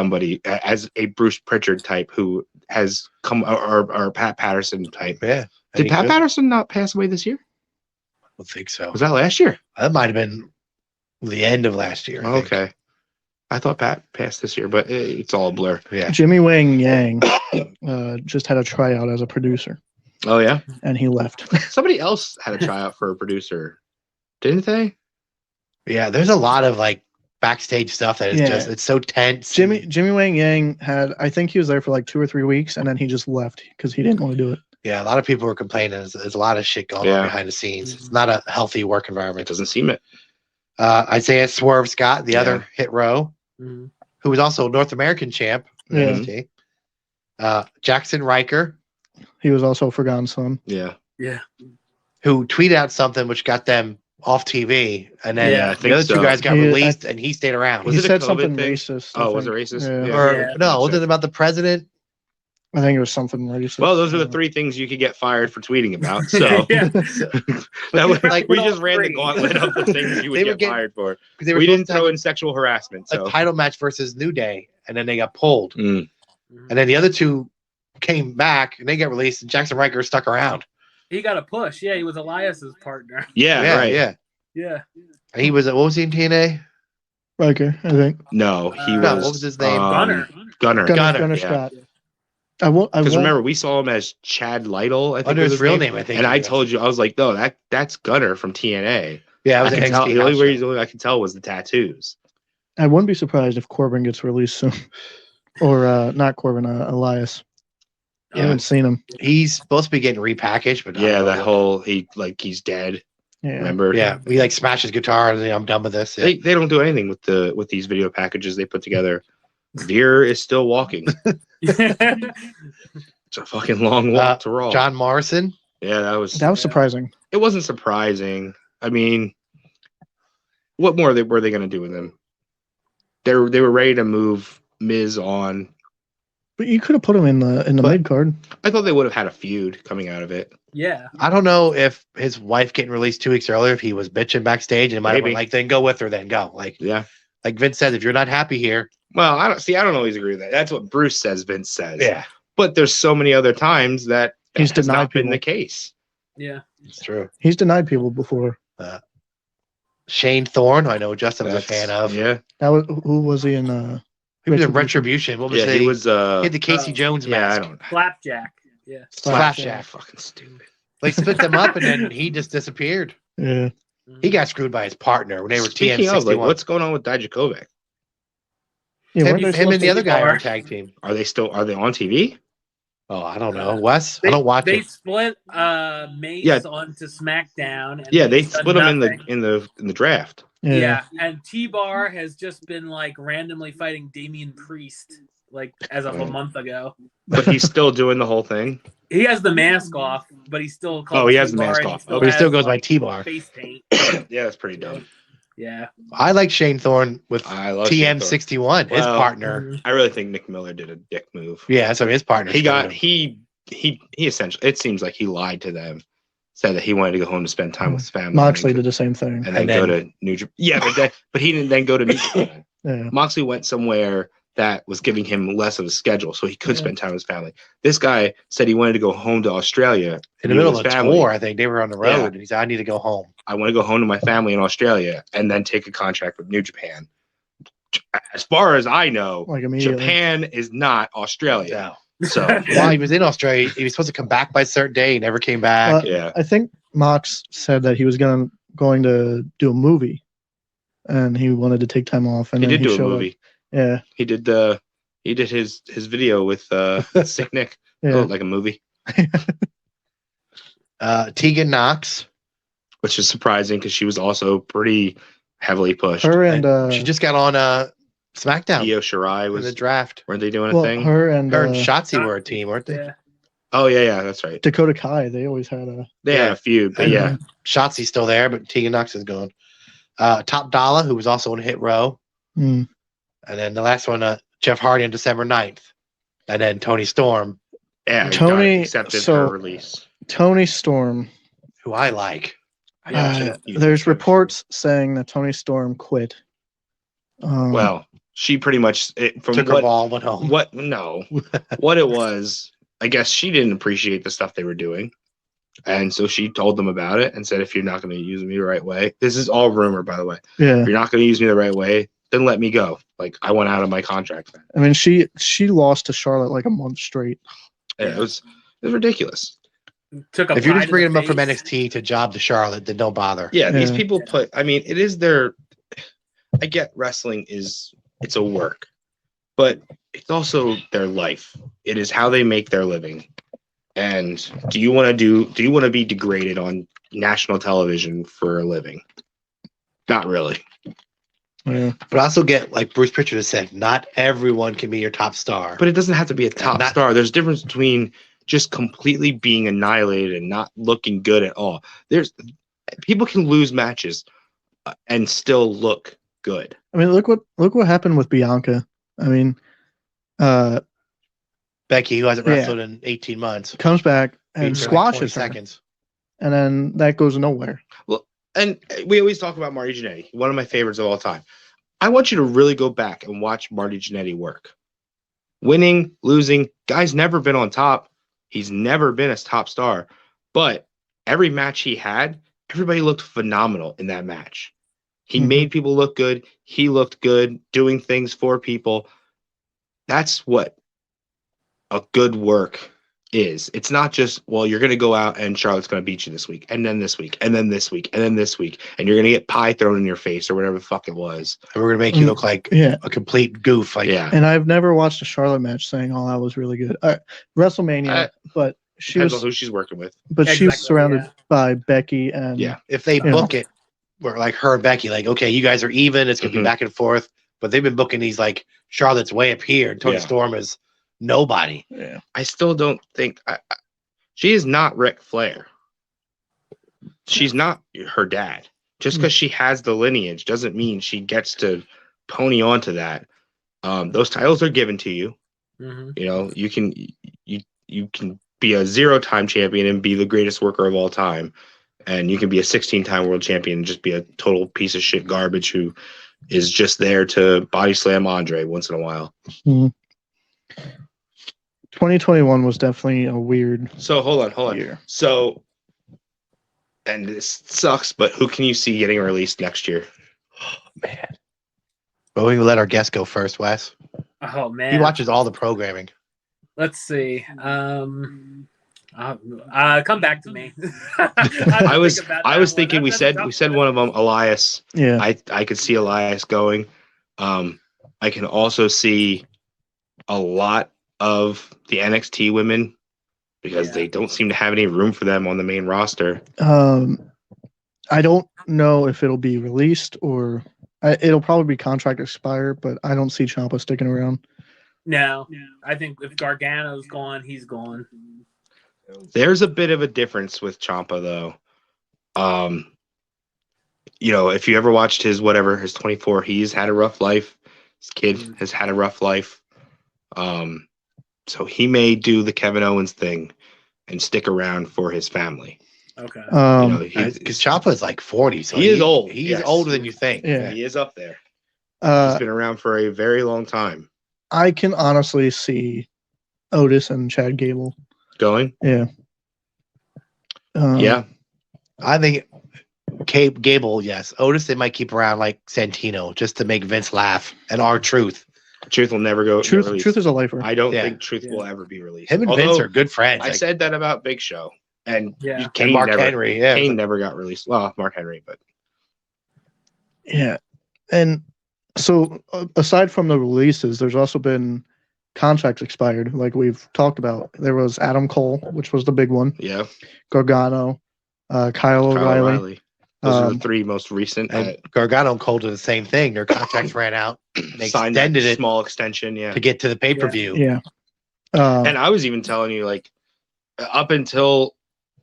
a Bruce Pritchard type who has come, or Pat Patterson type. Yeah. Did Pat Patterson not pass away this year? I don't think so. Was that last year? That might have been the end of last year. Okay. I thought Pat passed this year, but it's all a blur. Yeah. Jimmy Wang Yang just had a tryout as a producer. Oh, yeah? And he left. Somebody else had a tryout for a producer, didn't they? Yeah, there's a lot of like backstage stuff that is it's so tense. Jimmy Wang Yang I think he was there for like 2 or 3 weeks, and then he just left because he didn't want to do it. Yeah, a lot of people were complaining. There's a lot of shit going on behind the scenes. It's not a healthy work environment. It doesn't seem it. Isaiah Swerve Scott, the other Hit Row, who was also North American champ. Jackson Riker. He was also Forgotten Son. Yeah. Yeah. Who tweeted out something which got them off TV, and then the other 2 guys got released, and he stayed around. He said something racist. Oh, was it racist? Yeah. No, was it about the president? I think it was something racist. Well, those are the 3 things you could get fired for tweeting about. So that was like we just ran the gauntlet of the things you would get fired for. We didn't throw in sexual harassment. So a title match versus New Day, and then they got pulled. And then the other 2 came back, and they got released, and Jackson Riker stuck around. He got a push. Yeah, he was Elias's partner. Yeah, right. Yeah. He was what was he in TNA? Riker, I think. No, he was. What was his name? Gunner Scott. Because remember, we saw him as Chad Lytle. I think under his real name. I think. And I told you, I was like, no, that's Gunner from TNA. Yeah, the only way I could tell was the tattoos. I wouldn't be surprised if Corbin gets released soon, or not Corbin, Elias. I haven't seen him. He's supposed to be getting repackaged, but that whole he's dead. Yeah. Remember? Yeah, he like smashes guitar and I'm done with this. Yeah. They don't do anything with these video packages they put together. Veer is still walking. It's a fucking long walk to Raw. John Morrison. Yeah, that was surprising. It wasn't surprising. I mean, what more were they going to do with him? They were ready to move Miz on. But you could have put him in the mid card. I thought they would have had a feud coming out of it. Yeah. I don't know if his wife getting released 2 weeks earlier, if he was bitching backstage and might have been like, then go with her, then go. Like Vince says, if you're not happy here. Well, I don't always agree with that. That's what Bruce says, Vince says. Yeah. But there's so many other times that He's has denied not been people. the case. Yeah. It's true. He's denied people before. Shane Thorne, who I know Justin was a fan of. Yeah. Who was he in? He was in Retribution. What was he was he had the Casey Jones mask. I don't know. Flapjack. Yeah. Flapjack. Fucking stupid. They split them up and then he just disappeared. Yeah. He got screwed by his partner when they were Speaking TM61. of, like, what's going on with Dijakovic? Yeah, him weren't they and supposed the to- other guy are a tag team. Are they on TV? Oh, I don't know. Wes? I don't watch They it. split Mace Yeah. onto SmackDown. And Yeah, they they've done split them nothing. in the draft. Yeah. And T-Bar has just been like randomly fighting Damian Priest like as of a month ago. But he's still doing the whole thing. He has the mask off, but he's still called Oh, he has the T-Bar, mask and off. But he still has, goes by like, T-Bar. face paint. Yeah, that's pretty dumb. Yeah. I like Shane Thorne with I love Shane Thorne. TM61, his Well, partner. I really think Nick Miller did a dick move. Yeah, so his partner. He essentially, it seems like he lied to them, said that he wanted to go home to spend time with his family. Moxley did the same thing. and then go to New Japan. Yeah, but he didn't then go to New Japan. Yeah. Moxley went somewhere that was giving him less of a schedule, so he could spend time with his family. This guy said he wanted to go home to Australia. in the middle of a tour, I think they were on the road, and he said, I need to go home. I want to go home to my family in Australia and then take a contract with New Japan. As far as I know, Like immediately. Japan is not Australia. No. So While he was in Australia, he was supposed to come back by a certain day. He never came back. yeah, I think Mox said that he was going to do a movie, and he wanted to take time off. And he then did do a showed up. movie. Yeah. He did his video with Sick Nick. Yeah. Oh, like a movie, Tegan Knox. which is surprising because she was also pretty heavily pushed. Her and She just got on SmackDown Io Shirai in was. the draft. Weren't they doing a well, thing? her and Her and Shotzi were a team, weren't they? Yeah. Oh yeah, that's right. Dakota Kai. They always had a. They had a few, but And yeah, Shotzi's still there, but Tegan Knox is gone. Top Dollar, who was also on Hit Row. Mm. And then the last one, Jeff Hardy on December 9th. And then Tony Storm, yeah. Tony- accepted so- her release. Tony Storm. who I like. There's reports saying that Tony Storm quit. Well, she pretty much from Took her ball, went home. what it was. I guess she didn't appreciate the stuff they were doing, and so she told them about it and said, "If you're not going to use me the right way, this is all rumor, by the way. yeah. If you're not going to use me the right way, then let me go." Like I went out of my contract. Then. I mean, she lost to Charlotte like a month straight. Yeah, it was ridiculous. Took a If you're pie just to bringing the them up from face. NXT to job to Charlotte, then don't bother. Yeah, these Yeah. people put. I mean, it is their. I get wrestling it's a work, but it's also their life. It is how they make their living. And do you want to be degraded on national television for a living? Not really. Yeah. But I also get, like Bruce Pritchard has said, not everyone can be your top star. But it doesn't have to be a top Not- star. There's a difference between just completely being annihilated and not looking good at all. There's people can lose matches and still look good. I mean, look what happened with Bianca. I mean, Becky, who hasn't Yeah. wrestled in 18 months, comes back and beats her in like 20 squashes her, seconds. and then that goes nowhere. And we always talk about Marty Jannetty, one of my favorites of all time. I want you to really go back and watch Marty Jannetty work. Winning, losing, guy's never been on top. He's never been a top star. But every match he had, everybody looked phenomenal in that match. He Mhm. made people look good. He looked good doing things for people. That's what a good work is. It's not just, well, you're going to go out and Charlotte's going to beat you this week, and then this week, and then this week, and then this week, and you're going to get pie thrown in your face or whatever the fuck it was. And we're going to make you look like Yeah. a complete goof. Like, Yeah. And I've never watched a Charlotte match saying, "Oh, that was really good." WrestleMania, but she Depends on was, who she's working with. but she was Exactly, surrounded yeah. by Becky and Yeah. If they Yeah. book it, where like her and Becky, like, okay, you guys are even, it's gonna be Mhm. back and forth. But they've been booking these like Charlotte's way up here, and Tony Yeah. Storm is nobody. yeah. I still don't think she is not Ric Flair. She's not her dad. Just because she has the lineage doesn't mean she gets to pony onto that. Those titles are given to you. Mhm. You know, you can be a 0-time champion and be the greatest worker of all time, and you can be a 16-time world champion and just be a total piece of shit garbage who is just there to body slam Andre once in a while. 2021 was definitely a weird So hold on. year. So, and this sucks, but who can you see getting released next year? Man. But we let our guest go first, Wes. Oh man, He watches all the programming. Let's see. Come back to me. I was thinking we said one of them, Elias. Yeah. I could see Elias going. I can also see a lot of the NXT women because they don't seem to have any room for them on the main roster. I don't know if it'll be released or it'll probably be contract expire, but I don't see Ciampa sticking around. No, I think if Gargano's gone, he's gone. There's a bit of a difference with Ciampa though. You know, if you ever watched his 24, he's had a rough life. His kid has had a rough life. So he may do the Kevin Owens thing and stick around for his family. Okay. Because Ciampa is like 40, so he is old. He's Yes. older than you think. Yeah. He is up there. He's been around for a very long time. I can honestly see Otis and Chad Gable. Going? Yeah. Yeah. I think Gable, yes. Otis, they might keep around like Santino just to make Vince laugh. And R-Truth. Truth will never go. Truth released. is a lifer. I don't Yeah. think Truth will ever be released. Him and Vince are good friends. I said that about Big Show. And Yeah. Kane and Mark never, Henry. Yeah. Kane never got released. Well, Mark Henry, but Yeah. And so aside from the releases, there's also been contracts expired, like we've talked about. There was Adam Cole, which was the big one. yeah. Gargano, Kyle O'Reilly. Those are the three most recent. And Gargano and Cole did the same thing. Their contracts ran out. They signed that extended it small extension, yeah. to get to the pay-per-view. Yeah. And I was even telling you, like, up until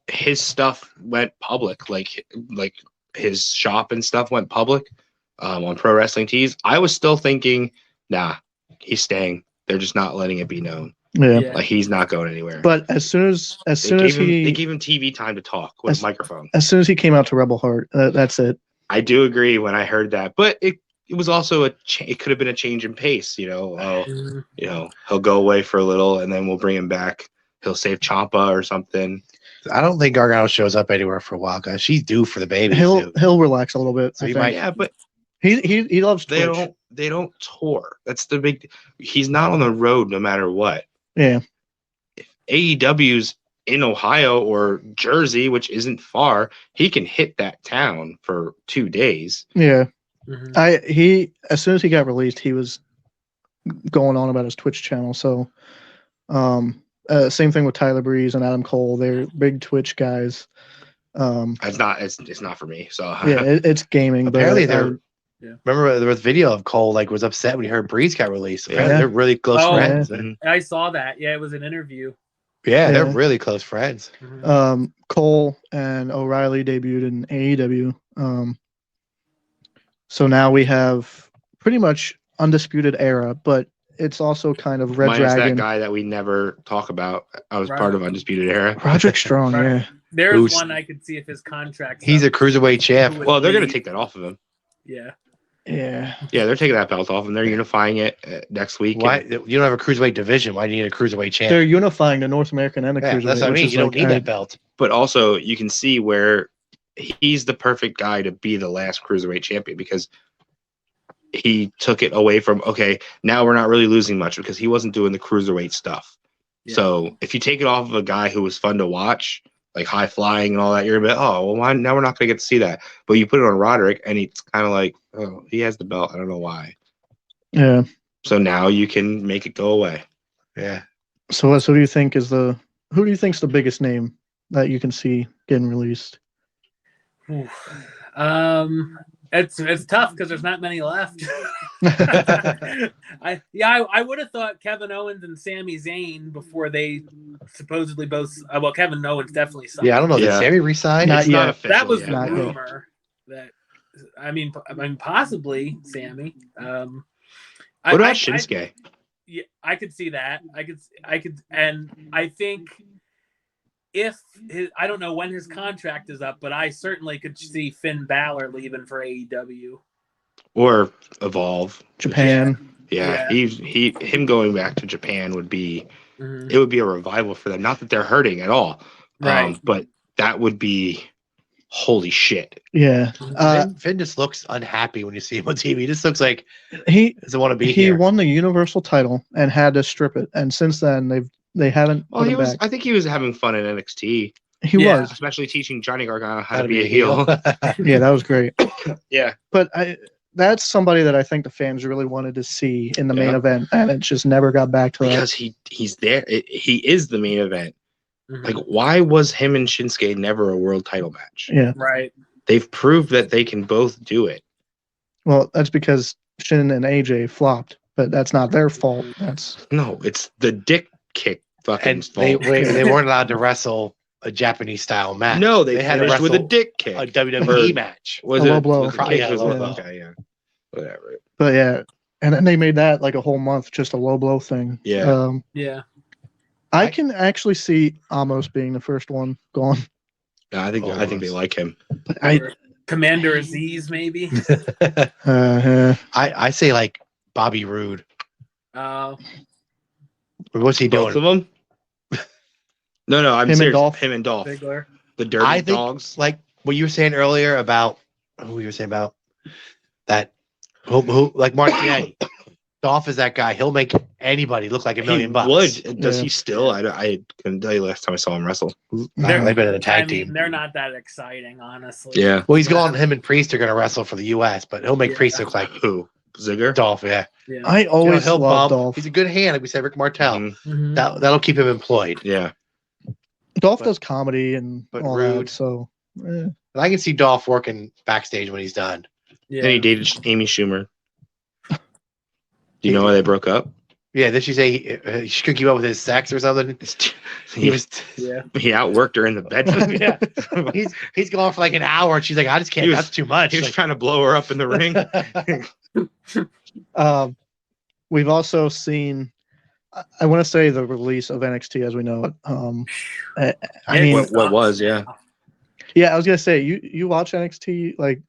his stuff went public, like his shop and stuff went public on Pro Wrestling Tees, I was still thinking, nah, he's staying. They're just not letting it be known. Yeah. Like he's not going anywhere. But as soon as they gave him TV time to talk with a microphone. As soon as he came out to Rebel Heart, that's it. I do agree when I heard that, but it was also it could have been a change in pace. You know, he'll go away for a little and then we'll bring him back. He'll save Ciampa or something. I don't think Gargano shows up anywhere for a while, guys. She's due for the baby. He'll relax a little bit. So I he think. might. Yeah, but he loves Twitch. they don't tour. That's the big. He's not on the road no matter what. Yeah. If AEW's in Ohio or Jersey, which isn't far, he can hit that town for 2 days. Yeah. Mhm. As soon as he got released, he was going on about his Twitch channel. So, same thing with Tyler Breeze and Adam Cole. They're big Twitch guys. It's not for me. So Yeah, it's gaming. Apparently, but, remember there was video of Cole was upset when he heard Breeze got released. Apparently Yeah. they're really close Oh, friends. I saw that. Yeah, it was an interview. Yeah, they're Yeah. really close friends. Mhm. Cole and O'Reilly debuted in AEW. So now we have pretty much Undisputed Era, but it's also kind of Red minus Dragon. that guy that we never talk about. I was Right. part of Undisputed Era. Roderick Strong, Right. yeah. There's Who's- one I could see if his contract. He's a cruiserweight champ. Well, they're going to take that off of him. Yeah. Yeah. Yeah, they're taking that belt off and they're unifying it next week. Why you don't have a cruiserweight division? Why do you need a cruiserweight champ? They're unifying the North American and the Yeah, Cruiserweight. that's what I which mean. is You don't like, need that belt. But also, you can see where he's the perfect guy to be the last cruiserweight champion because he took it away from, okay, now we're not really losing much because he wasn't doing the cruiserweight stuff. Yeah. So if you take it off of a guy who was fun to watch, like high flying and all that, you're a bit, oh, well, now we're not going to get to see that. But you put it on Roderick and it's kind of like, oh, he has the belt. I don't know why. Yeah. So now you can make it go away. Yeah. So what do you think is who who do you think's the biggest name that you can see getting released? It's tough because there's not many left. I would have thought Kevin Owens and Sami Zayn before they supposedly both. Well, Kevin Owens definitely signed. Yeah, I don't know. Did Yeah. Sami resign? Not It's not yet. official That was yet. the Not yet. rumor. That I mean, possibly Sammy. What about Shinsuke? Yeah, I could see that. I could, and I think if I don't know when his contract is up, but I certainly could see Finn Balor leaving for AEW Or Evolve. Japan. Yeah, him going back to Japan would be Mhm. it would be a revival for them. Not that they're hurting at all, Right. but that would be holy shit. Yeah. Finn just looks unhappy when you see him on TV. He just looks like He doesn't want to be he here. won the Universal title and had to strip it, and since then they haven't Well, put he him was. back. I think he was having fun in NXT, He Yeah. was. especially teaching Johnny Gargano how How to be a heel. Yeah, that was great. Yeah, But that's somebody that I think the fans really wanted to see in the main Yeah. event, and it just never got back to that. because he's there. He is the main event. Mhm. Like, why was him and Shinsuke never a world title match? Yeah. Right. They've proved that they can both do it. Well, that's because Shin and AJ flopped, but that's not their fault. That's No, it's the dick kick fucking And they fault. they weren't allowed to wrestle a Japanese style match. No, they had to finished with a wrestle dick kick. a WWE Or- match. Was A it low blow. The kick Yeah, was low a- blow. Okay, yeah. Whatever. but yeah. And then they made that like a whole month, just a low blow thing. Yeah. Yeah. I can actually see Amos being the first one gone. I think they like him. But I Or Commander Aziz, maybe. I say like Bobby Roode. Uh, What's he Both doing? of them? No, I'm Him and serious. Dolph. Him and Dolph. Ziggler. The dirty I think dogs. like what you were saying earlier about who you were saying about that who like Martell. Dolph is that guy. He'll make anybody look like $1 million bucks. Would. Does Yeah. he still? I couldn't tell you last time I saw him wrestle. They've been in a tag I mean, team. they're not that exciting, honestly. Yeah. Well, he's going. Him and Priest are going to wrestle for the U.S., but he'll make Yeah. Priest look like Who? Zigger? Dolph. Yeah, Yeah. I always he'll loved bump. Dolph. He's a good hand, like we said, Rick Martell. Mhm. Mhm. That'll keep him employed. Yeah. Dolph but- does comedy and but all Rude. that. So And I can see Dolph working backstage when he's done. Yeah. Then he dated Amy Schumer. Do you know why they broke up? Yeah, did she say she could keep up with his sex or something? He was. Yeah. He outworked her in the bedroom. Yeah, he's gone for like an hour, and she's like, "I just can't. He was- That's too much." He was Like- trying to blow her up in the ring. we've also seen. I want to say the release of NXT as we know it. I mean, What was, yeah. yeah, I was gonna say you watch NXT like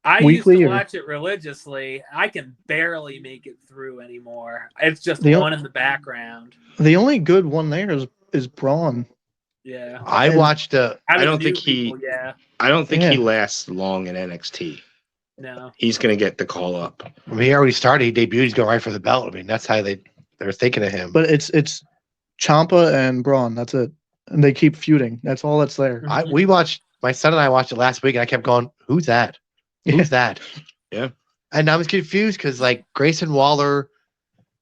I Weekly used to or- watch it religiously. I can barely make it through anymore. It's just The o- on in the background. the only good one there is Braun. Yeah. I watched Out of I the don't new think he- people, Yeah. I don't think he Yeah. lasts long in NXT. No. He's going to get the call up. I mean, he already started. He debuted. He's going right for the belt. I mean, that's how they're thinking of him. But it's Ciampa and Braun. That's it. And they keep feuding. That's all that's there. We watched. My son and I watched it last week, and I kept going, "Who's that? Who's that?" Yeah. And I was confused because like Grayson Waller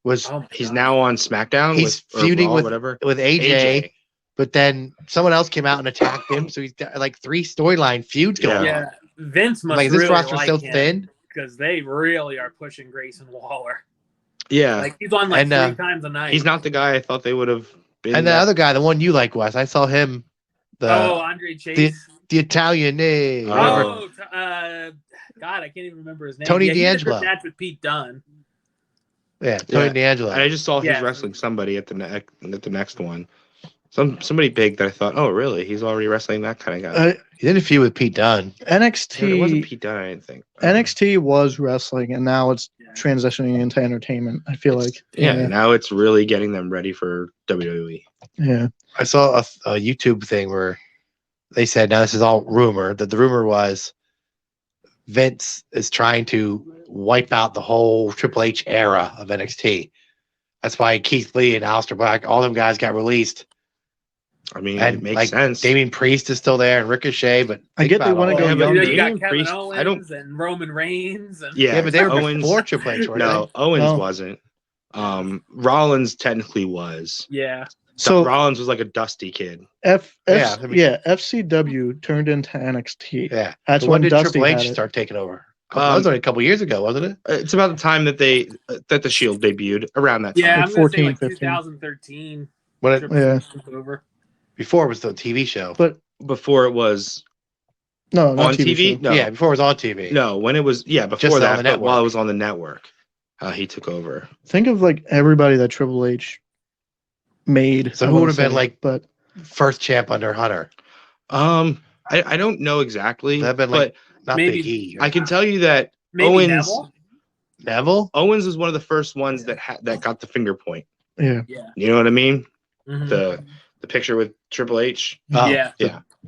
was Oh my He's God. now on SmackDown. He's or feuding Raw, with- whatever. with AJ, but then someone else came out and attacked him. So he's got like 3 storyline feuds going Yeah. on. Vince must Like, is this really roster like so him thin? because they really are pushing Grayson Waller. Yeah. Like he's on like And, 3 times a night. He's not the guy I thought they would have been. And the other guy, the one you like, Wes, I saw him. Andre Chase. The Italian name. Oh. God, I can't even remember his name. Tony He did the D'Angelo. match with Pete Dunne. Yeah, Tony Yeah. D'Angelo. And I just saw he was Yeah. wrestling somebody at the next one. Somebody big that I thought, oh really? He's already wrestling that kind of guy. He's in a feud with Pete Dunne. But it wasn't NXT Pete Dunne, I didn't think. NXT was wrestling, and now it's Yeah. transitioning into entertainment. I feel like Yeah, now it's really getting them ready for WWE. yeah. I saw a YouTube thing where they said, now this is all rumor, that the rumor was Vince is trying to wipe out the whole Triple H era of NXT. That's why Keith Lee and Aleister Black, all them guys got released. I mean, And it makes like sense. Damian Priest is still there and Ricochet, but I think get they about wanna all go that. Yeah, but young. you got Damian Kevin Priest, I Owens don't- and Roman Reigns. And Yeah, Yeah, but they were Owens- before Triple H, weren't No, Owens No. wasn't. Rollins technically was. yeah. So Rollins was like a dusty kid. FCW turned into NXT. Yeah. That's When when did Dusty Triple had H it. start taking over? That was only a couple years ago, wasn't it? It's about the time that that the Shield debuted, around that time. Yeah, Like I'm gonna say 14, like 15. 2013. When it, Triple H took over. before it was the TV show. But Before it was no, not on TV. show. No, Yeah, before it was on TV. no, when it was before Just on that, the but while network. it was on the network, he took over. Think of like everybody that Triple H made. So I who wanna would have been say, like but first champ under Hunter? I don't know exactly, That'd been but like not maybe- Big E. I can tell you that Maybe Owens Neville. Neville? Owens was one of the first ones that got the finger point. yeah. Yeah. You know what I mean? Mhm. The picture with Triple H. Oh, Yeah.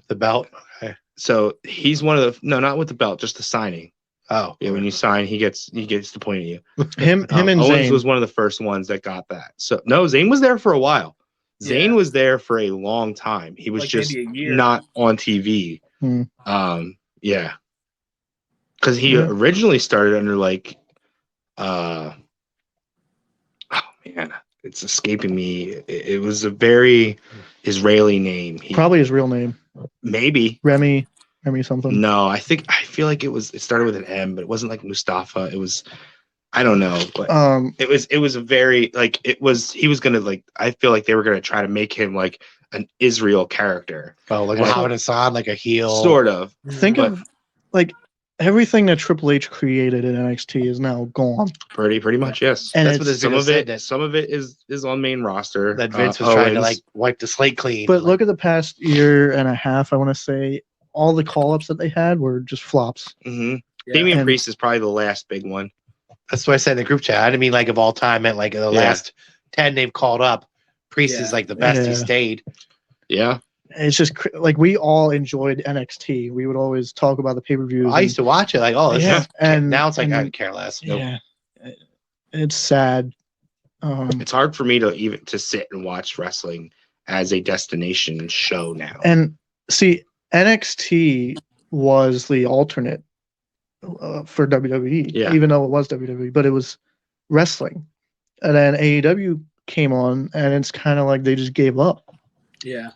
the belt. Okay. So he's one of the not with the belt, just the signing. Oh, Yeah, when you sign, he gets to point at you. Him and Owens Zayn. was one of the first ones that got that. So no, Zayn was there for a while. Zayn Yeah. was there for a long time. He was Like just maybe a year. not on TV. Hmm. Yeah, because he Yeah. originally started under like, oh man, it's escaping me. It was a very Israeli name. Probably his real name. Maybe. Remy something. No, I feel like it started with an M, but it wasn't like Mustafa. It was, I don't know, but it was a very like he was gonna like, I feel like they were gonna try to make him like an Israel character. Oh, like Well, Muhammad Hassan, like a heel. Sort of. Think But- of like everything that Triple H created in NXT is now gone. Pretty much, yes. And That's what it's- this Some video of said it that, some of it is on main roster. that Vince was trying to Owens. like wipe the slate clean. But look at the past year and a half, I want to say all the call-ups that they had were just flops. Mhm. Yeah. Damian And- Priest is probably the last big one. That's what I said in the group chat. I didn't mean like of all time, meant like the last 10 they've called up. Priest Yeah. is like the best he Yeah. stayed. Yeah. It's just like we all enjoyed NXT. We would always talk about the pay-per-views. I used to watch it like, oh, this Yeah, is, and- now it's like I and- could care less. Nope. yeah, it's sad. It's hard for me to sit and watch wrestling as a destination show now. And see, NXT was the alternate for WWE, Yeah. even though it was WWE, but it was wrestling. And then AEW came on, and it's kind of like they just gave up. Yeah.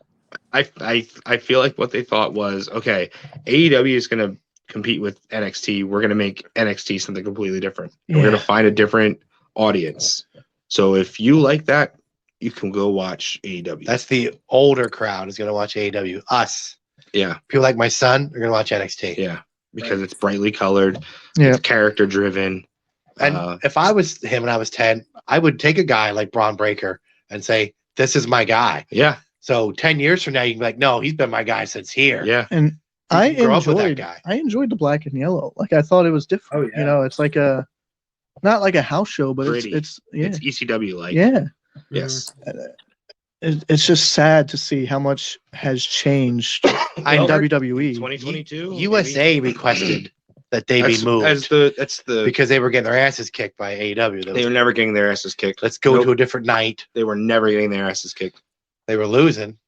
I feel like what they thought was, okay, AEW is going to compete with NXT. We're going to make NXT something completely different. We're going to find a different audience. So if you like that, you can go watch AEW. That's the older crowd is going to watch AEW. Us. yeah, People like my son are going to watch NXT. yeah, because it's brightly colored, Yeah. it's character driven. And if I was him and I was 10, I would take a guy like Braun Breaker and say, this is my guy. Yeah, So 10 years from now, you can be like, no, he's been my guy since here. yeah. And You I can grow up with that enjoyed, guy. I enjoyed the black and yellow. Like I thought it was different. Oh, yeah. You know, it's like not like a house show, but Pretty. it's yeah, It's ECW like. yeah. Yes. It's just sad to see how much has changed I in know WWE. 2022. USA requested that they be moved That's the because they were getting their asses kicked by AEW. they were never getting their asses kicked. Let's go Nope. to a different night. They were never getting their asses kicked. They were losing.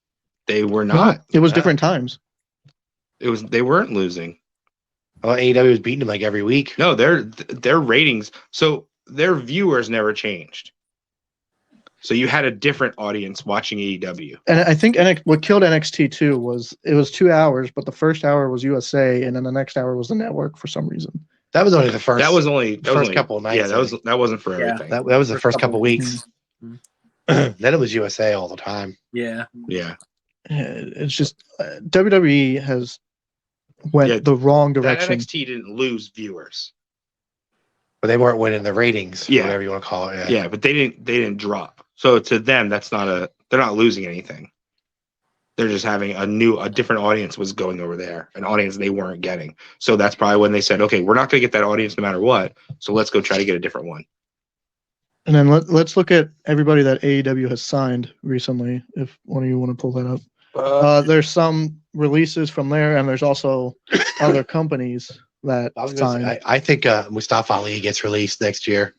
They were No, not. it was Yeah. different times. They weren't losing. Well, AEW was beating them like every week. No, their ratings. So their viewers never changed. So you had a different audience watching AEW. And I think what killed NXT too was it was 2 hours, but the first hour was USA, and then the next hour was the network for some reason. That was only the first. That was only couple of nights, Yeah, I that wasn't for Yeah. everything. that was the First first couple couple weeks. Mhm. Then it was USA all the time. Yeah. Yeah, It's just WWE has went Yeah, the wrong that direction. NXT didn't lose viewers. But they weren't winning the ratings, Yeah. whatever you want to call it. Yeah, but they didn't drop. So to them, they're not losing anything. They're just having a different audience was going over there, an audience they weren't getting. So that's probably when they said, okay, we're not going to get that audience no matter what. So let's go try to get a different one. And then let's look at everybody that AEW has signed recently. If one of you want to pull that up, there's some releases from there, and there's also other companies that I was gonna signed. say, I think Mustafa Ali gets released next year.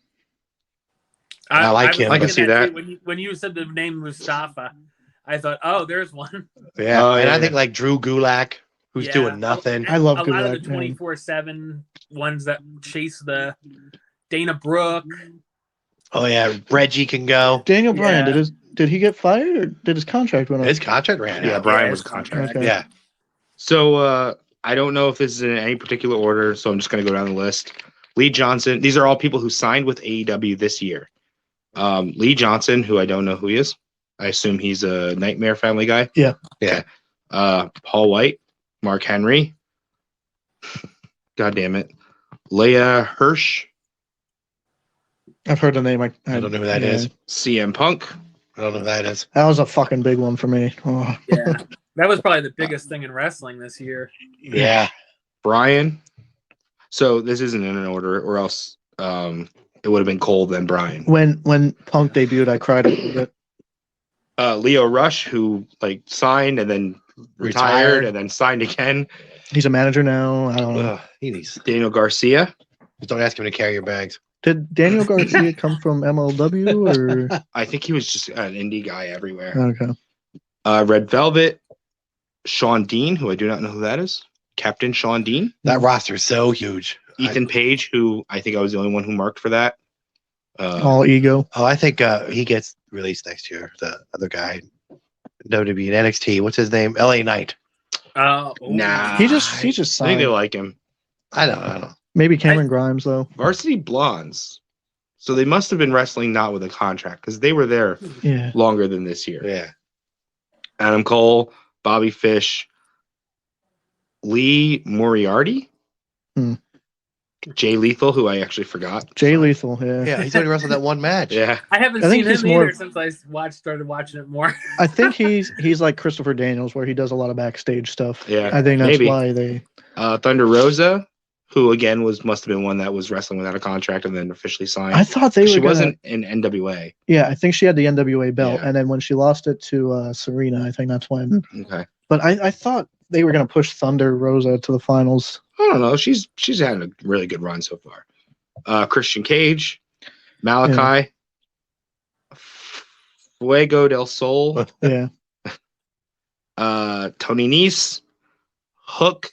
I like him. I can see that. When you said the name Mustafa, I thought, oh, there's one. Yeah, Oh, and yeah. I think like Drew Gulak, who's Yeah. doing nothing. I love a lot of Gulak, the man. 24/7 ones that chase the Dana Brooke. Oh yeah, Reggie can go. Daniel Bryan Yeah. did he get fired or did his contract run out? His contract ran Yeah, out. Brian Yeah, was his contract. Okay. Yeah. So I don't know if this is in any particular order, so I'm just going to go down the list. Lee Johnson. These are all people who signed with AEW this year. Lee Johnson, who I don't know who he is. I assume he's a Nightmare Family guy. Yeah. Yeah. Paul White, Mark Henry. God damn it. Leah Hirsch, I've heard the name. I don't know who that is. CM Punk. I don't know who that is. That was a fucking big one for me. Oh. Yeah, that was probably the biggest thing in wrestling this year. Yeah. Brian. So this isn't in an order, or else it would have been Cole then Brian. When Punk debuted, I cried a little bit. Leo Rush, who like signed and then retired and then signed again. He's a manager now. I don't know. Ugh, he needs. Daniel Garcia. Just don't ask him to carry your bags. Did Daniel Garcia come from MLW or? I think he was just an indie guy everywhere. Okay. Red Velvet. Sean Dean, who I do not know who that is. Captain Sean Dean. That roster is so huge. Ethan Page, who I think I was the only one who marked for that. All ego. I think he gets released next year. The other guy, WWE and NXT. What's his name? LA Knight. Nah. He just I think signed. they like him. I don't know. Maybe Cameron Grimes though. Varsity Blondes. So they must have been wrestling not with a contract because they were there Yeah. longer than this year. Yeah. Adam Cole, Bobby Fish, Lee Moriarty, Jay Lethal, who I actually forgot. Jay Lethal. Yeah. Yeah, he's only wrestled that one match. Yeah. I haven't I think seen he's him more- either since I started watching it more. I think he's like Christopher Daniels, where he does a lot of backstage stuff. Yeah, I think that's maybe. why they. Thunder Rosa, who again must have been one that was wrestling without a contract and then officially signed. I thought they were. She gonna- wasn't in NWA. Yeah, I think she had the NWA belt, Yeah. and then when she lost it to Serena, I think that's when. Okay. But I thought they were going to push Thunder Rosa to the finals. I don't know. She's had a really good run so far. Christian Cage, Malachi, Fuego del Sol, Yeah. Tony Nese, Hook,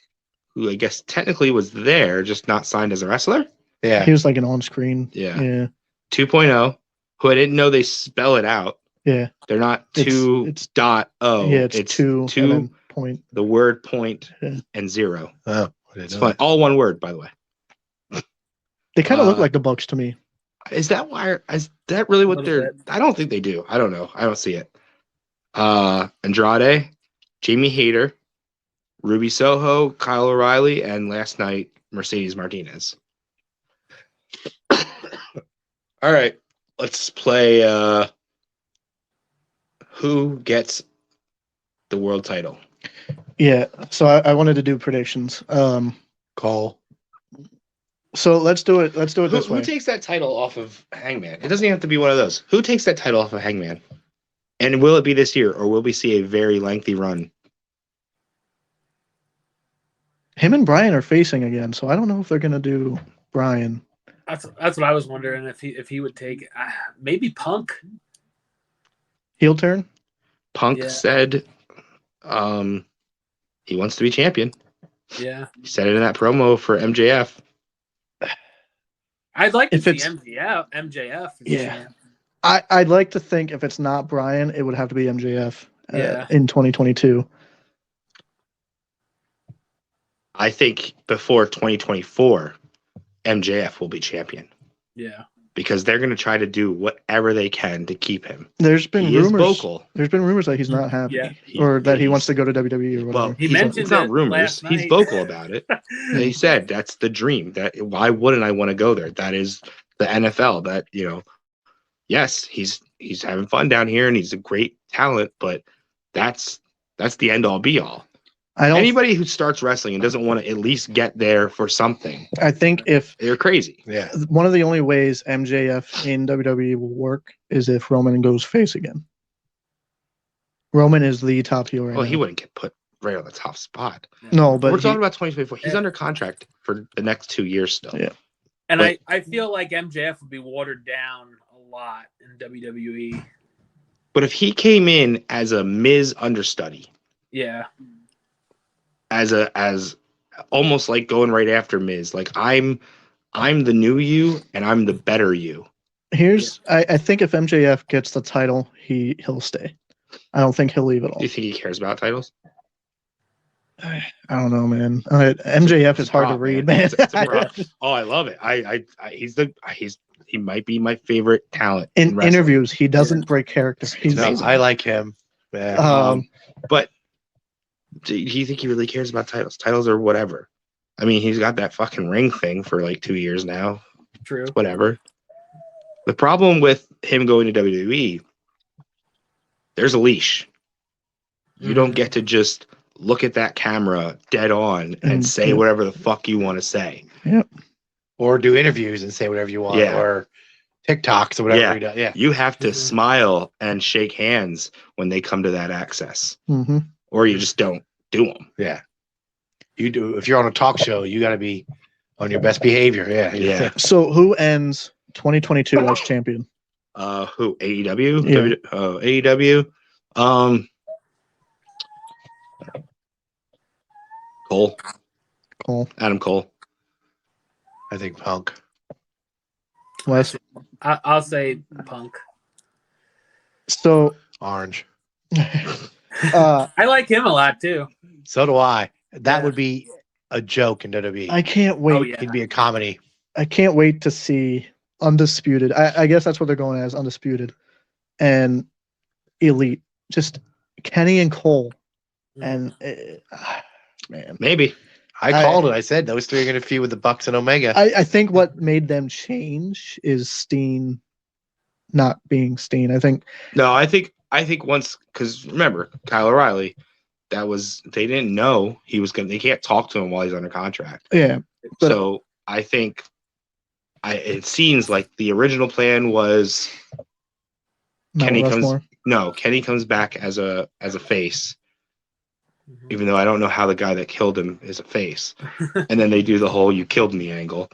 who I guess technically was there, just not signed as a wrestler. Yeah. He was like an on-screen. Yeah. Yeah. 2.0, who I didn't know they spell it out. Yeah. They're not It's- 2.0. Yeah. It's two. And then point. the word point Yeah. and 0. Oh, I didn't It's know fun. that. All one word, by the way. They kind of look Uh, like the Bucks to me. Is that why? Is that really what Little they're? bit. I don't think they do. I don't know. I don't see it. Andrade, Jamie Hayter, Ruby Soho, Kyle O'Reilly, and last night Mercedes Martinez. All right, let's play. Who gets the world title? Yeah. So I wanted to do predictions. Cole. So let's do it. Let's do it this Who way. takes that title off of Hangman? It doesn't even have to be one of those. Who takes that title off of Hangman? And will it be this year, or will we see a very lengthy run? Him and Brian are facing again, so I don't know if they're gonna do Brian. That's what I was wondering if he would take maybe Punk. Heel turn. Punk Yeah. said he wants to be champion. Yeah, He said it in that promo for MJF. I'd like to If see it's- MJF. Yeah. I'd like to think if it's not Brian, it would have to be MJF Yeah. in 2022. I think before 2024, MJF will be champion Yeah. because they're going to try to do whatever they can to keep him. There's been He is rumors. vocal. There's been rumors that he's not happy, Yeah. or that he wants to go to WWE or whatever. Well, He he's- mentioned it's not it rumors. last He's night. vocal about it. And he said that's the dream. That why wouldn't I want to go there? That is the NFL. That yes, he's having fun down here and he's a great talent, but that's the end all be all. I don't. Anybody who starts wrestling and doesn't want to at least get there for something, I think if they're crazy. Yeah. one of the only ways MJF in WWE will work is if Roman goes face again. Roman is the top heel right Well, now. he wouldn't get put right on the top spot. No, but We're he- talking about 2024. He's Yeah. under contract for the next 2 years still. Yeah. And But- I feel like MJF would be watered down a lot in WWE. But if he came in as a Miz understudy, Yeah. as almost like going right after Miz, like I'm the new you and I'm the better you. I think if MJF gets the title, he'll stay. I don't think he'll leave at all. Do you think he cares about titles? I don't know, man. MJF is hard to read, man. It's a prop. Oh, I love it. He might be my favorite talent in interviews. He doesn't break character. He's amazing. I like him. Yeah. But do you think he really cares about titles? Titles are whatever. I mean, he's got that fucking ring thing for like 2 years now. True. Whatever. The problem with him going to WWE, there's a leash. You don't get to just look at that camera dead on and say whatever the fuck you want to say. Yep. Or do interviews and say whatever you want. Yeah. Or TikToks or whatever he does. Yeah. You have to smile and shake hands when they come to that access. Mm-hmm. Or you just don't do them. Yeah. You do. If you're on a talk show, you got to be on your best behavior. Yeah. So who ends 2022 as champion? Who? AEW? Yeah. AEW. Cole. Adam Cole. I think Punk. Wes? I'll say Punk. So Orange. I like him a lot too. So do I. That would be a joke in WWE. I can't wait. Oh, yeah. It'd be a comedy. I can't wait to see Undisputed. I guess that's what they're going as, Undisputed. And Elite. Just Kenny and Cole. And man. Maybe. I called it. I said those three are going to feud with the Bucks and Omega. I think what made them change is Steen not being Steen. I think once, because remember, Kyle O'Reilly, they didn't know he was they can't talk to him while he's under contract. Yeah. So I think it seems like the original plan was Kenny comes back as a face. Even though I don't know how the guy that killed him is a face. And then they do the whole "you killed me" angle.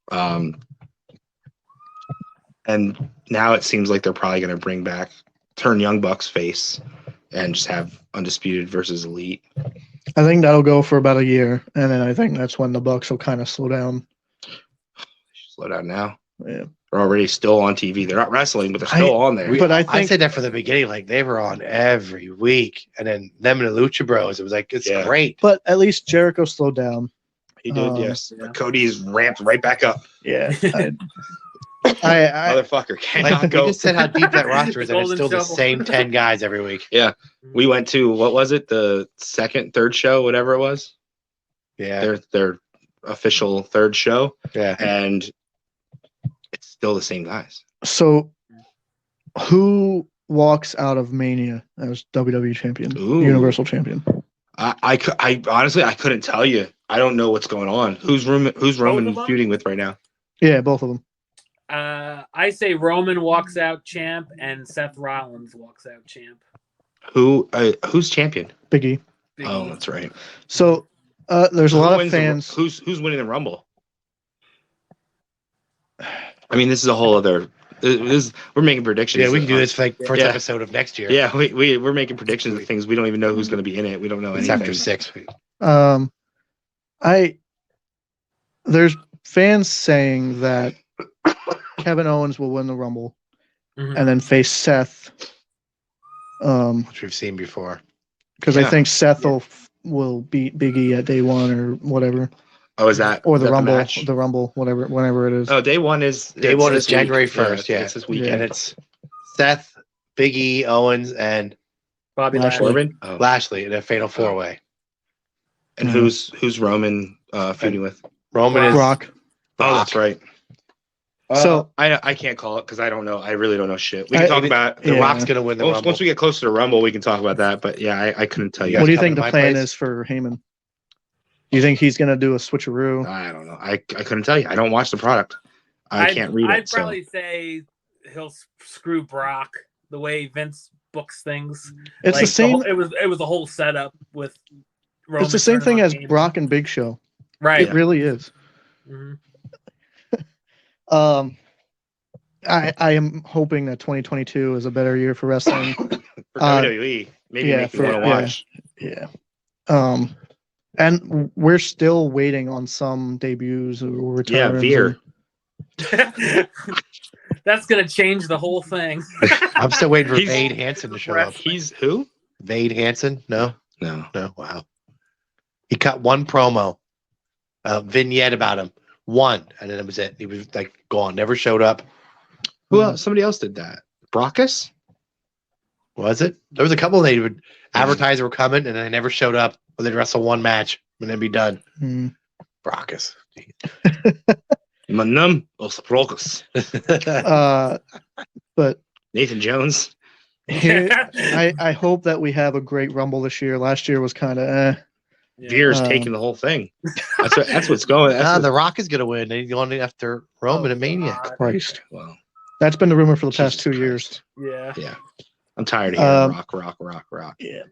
And now it seems like they're probably going to turn Young Bucks face and just have Undisputed versus Elite. I think that'll go for about a year. And then I think that's when the Bucks will kind of slow down. Slow down now. Yeah. They're already still on TV. They're not wrestling, but they're still on there. But I said that from the beginning, like they were on every week, and then them and the Lucha Bros. It was like it's great. But at least Jericho slowed down. He did, yes. Yeah. Cody's ramped right back up. Yeah, motherfucker cannot go. We just said how deep that roster is, and it's still the same 10 guys every week. Yeah, we went to what was it? The third show, whatever it was. Yeah, their official third show. Yeah, and it's still the same guys. So, who walks out of Mania as WWE champion, Universal champion? I honestly I couldn't tell you. I don't know what's going on. Who's Roman feuding with right now? Yeah, both of them. I say Roman walks out champ and Seth Rollins walks out champ. Who's champion? Big E. Oh, that's right. So there's a lot of fans. Who's winning the Rumble? I mean, this is a whole other. We're making predictions. Yeah, we can do this for like first episode of next year. Yeah, we're making predictions of things. We don't even know who's going to be in it. We don't know anything. After 6 weeks. There's fans saying that Kevin Owens will win the Rumble and then face Seth. Which we've seen before. Because I think Seth will beat Big E at day one or whatever. Oh, is that or the Rumble? Match? The Rumble, whenever it is. Oh, day one is January 1st. Yeah, it's this weekend. And it's Seth, Big E, Owens, and Bobby Lashley. Lashley in a fatal 4-way. And who's Roman feuding with? Roman is Brock. Oh, that's right. So I can't call it because I don't know. I really don't know shit. We can talk about the Rock's going to win the Rumble. Once we get closer to Rumble, we can talk about that. But yeah, I couldn't tell you. What do you think the plan is for Heyman? Do you think he's going to do a switcheroo? I don't know. I couldn't tell you. I don't watch the product. I can't read it. I'd probably say he'll screw Brock the way Vince books things. It's the same. It was a whole setup with. Roman. It's the same thing as Brock and Big Show. Right. It really is. Mm-hmm. I am hoping that 2022 is a better year for wrestling. For WWE, maybe make me want to watch. Yeah. And we're still waiting on some debuts or returns. Yeah, Veer. That's gonna change the whole thing. I'm still waiting for He's- Vade Hansen to show up. He's who? Vade Hansen? No. No. Wow. He cut one promo, vignette about him. One, and then it was it. He was like gone, never showed up. Who else? Somebody else did that. Brockus? Was it? There was a couple they would advertise were coming, and they never showed up. But they'd wrestle one match and then be done. Mm. Brockus. Manum Brockus. But Nathan Jones. here, I hope that we have a great Rumble this year. Last year was kind of Veer's taking the whole thing. That's what's going. That's The Rock is going to win. He's going after Roman and Mania. Christ. well, That's been the rumor for the past Jesus 2 Christ. years. Yeah. Yeah. I'm tired of hearing rock. Yeah.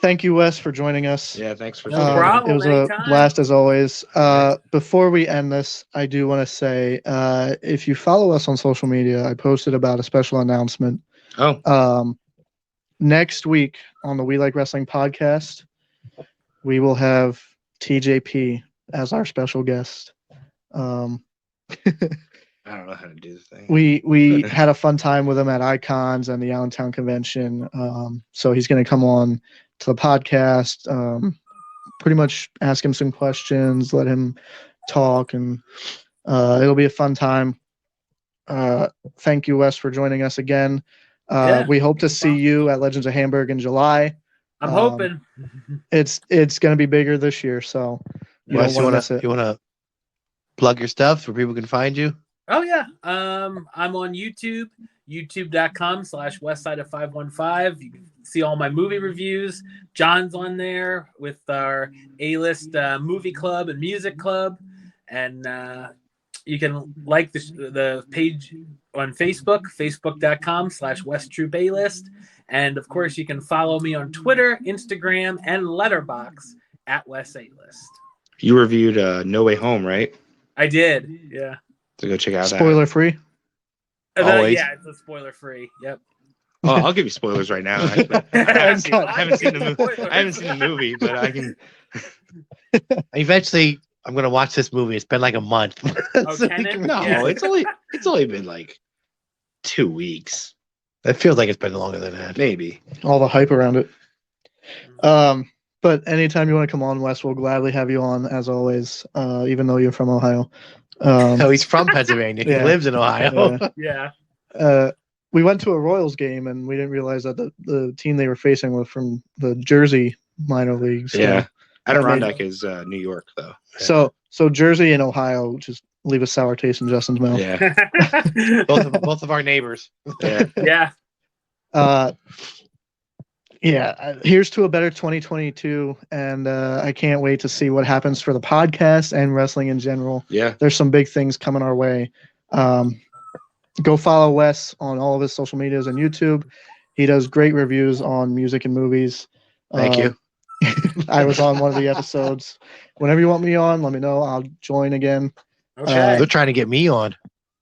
Thank you, Wes, for joining us. Yeah, thanks for No problem. It was anytime. a blast as always. Before we end this, I do want to say if you follow us on social media, I posted about a special announcement. Oh, Next week on the We Like Wrestling podcast, we will have TJP as our special guest. I don't know how to do this thing. We had a fun time with him at Icons and the Allentown Convention. So he's going to come on to the podcast, pretty much ask him some questions, let him talk, and it'll be a fun time. Thank you, Wes, for joining us again. We hope to see you at Legends of Hamburg in July. I'm hoping. It's going to be bigger this year, so you Wes, don't want to miss it. you want to plug your stuff where people can find you? Oh yeah. I'm on YouTube, youtube.com/Westside of 515. You can see all my movie reviews. John's on there with our A-list movie club and music club. And you can like the page on Facebook, facebook.com/West Troop A-list. And of course, you can follow me on Twitter, Instagram, and Letterboxd at Wes A-list. You reviewed No Way Home, right? I did. Yeah. So go check out Spoiler free. Always. Yeah, it's a spoiler free. Yep. that. Oh, I'll give you spoilers right now. I haven't seen the movie, but I can. Eventually, I'm going to watch this movie. It's been like a month. Oh, Tenet? No, Yeah. it's only been like 2 weeks, It feels like it's been longer than that. maybe. All the hype around it. But anytime you want to come on, Wes, we'll gladly have you on, as always, even though you're from Ohio. No, he's from Pennsylvania. Yeah. He lives in Ohio. Yeah. We went to a Royals game, and we didn't realize that the team they were facing was from the Jersey minor leagues. So, Yeah. Adirondack is New York, though. So Jersey and Ohio just leave a sour taste in Justin's mouth. Yeah. both of our neighbors. Yeah. Yeah. Here's to a better 2022, and I can't wait to see what happens for the podcast and wrestling in general. Yeah. There's some big things coming our way. Go follow Wes on all of his social medias and YouTube. He does great reviews on music and movies. Thank you. I was on one of the episodes. Whenever you want me on, let me know. I'll join again. Okay. They're trying to get me on.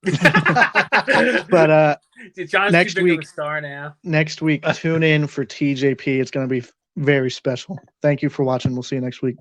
But John's next too big week- of a star now. next week, tune in for TJP. It's going to be very special. Thank you for watching. We'll see you next week.